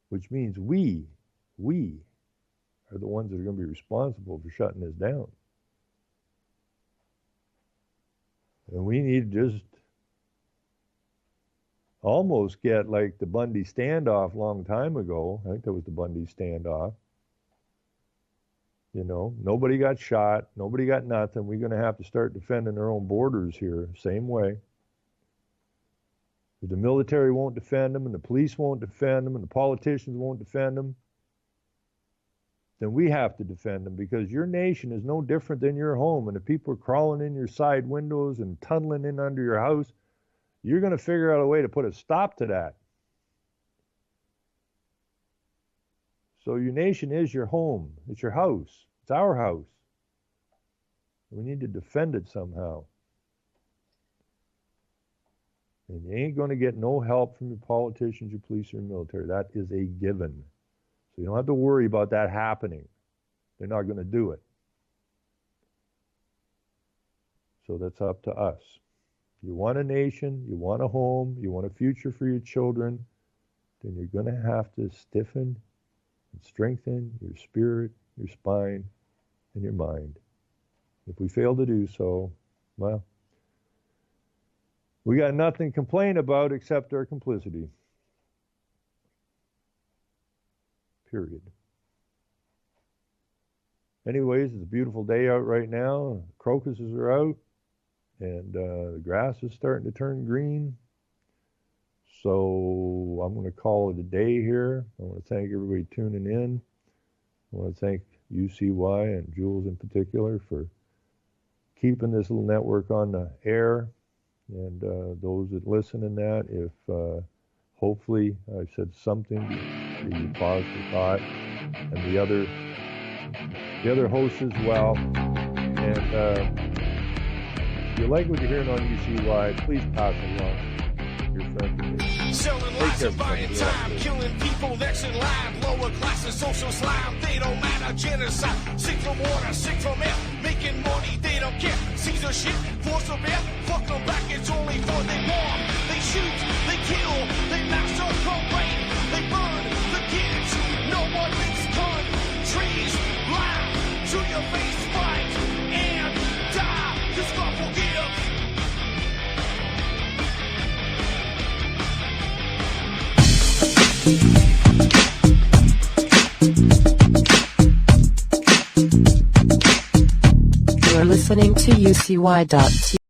Which means we are the ones that are going to be responsible for shutting this down. And we need to just almost get like the Bundy standoff a long time ago. I think that was the Bundy standoff. Nobody got shot. Nobody got nothing. We're going to have to start defending our own borders here, same way. If the military won't defend them, and the police won't defend them, and the politicians won't defend them, then we have to defend them, because your nation is no different than your home. And if people are crawling in your side windows and tunneling in under your house, you're going to figure out a way to put a stop to that. So your nation is your home. It's your house. It's our house. We need to defend it somehow. And you ain't going to get no help from your politicians, your police, or your military. That is a given. So you don't have to worry about that happening. They're not going to do it. So that's up to us. You want a nation, you want a home, you want a future for your children, then you're going to have to stiffen and strengthen your spirit, your spine, and your mind. If we fail to do so, well, we got nothing to complain about except our complicity. Period. Anyways, it's a beautiful day out right now. Crocuses are out, and the grass is starting to turn green. So I'm going to call it a day here. I want to thank everybody tuning in. I want to thank UCY and Jules in particular for keeping this little network on the air, and those that listen in that, if hopefully I've said something to you positive thought, and the other hosts as well. And if you like what you're hearing on UCY, please pass it along. Your friend. Selling lies and buying time, killing people next in line. Lower classes, social slime, they don't matter. Genocide, sick from water, sick from air. Making money, they don't care. Censorship, force of air. Fuck them back, it's only for they bomb. They shoot, they kill, they massacre, rape, they burn the kids. No one makes trees lie to your face, fight. ty.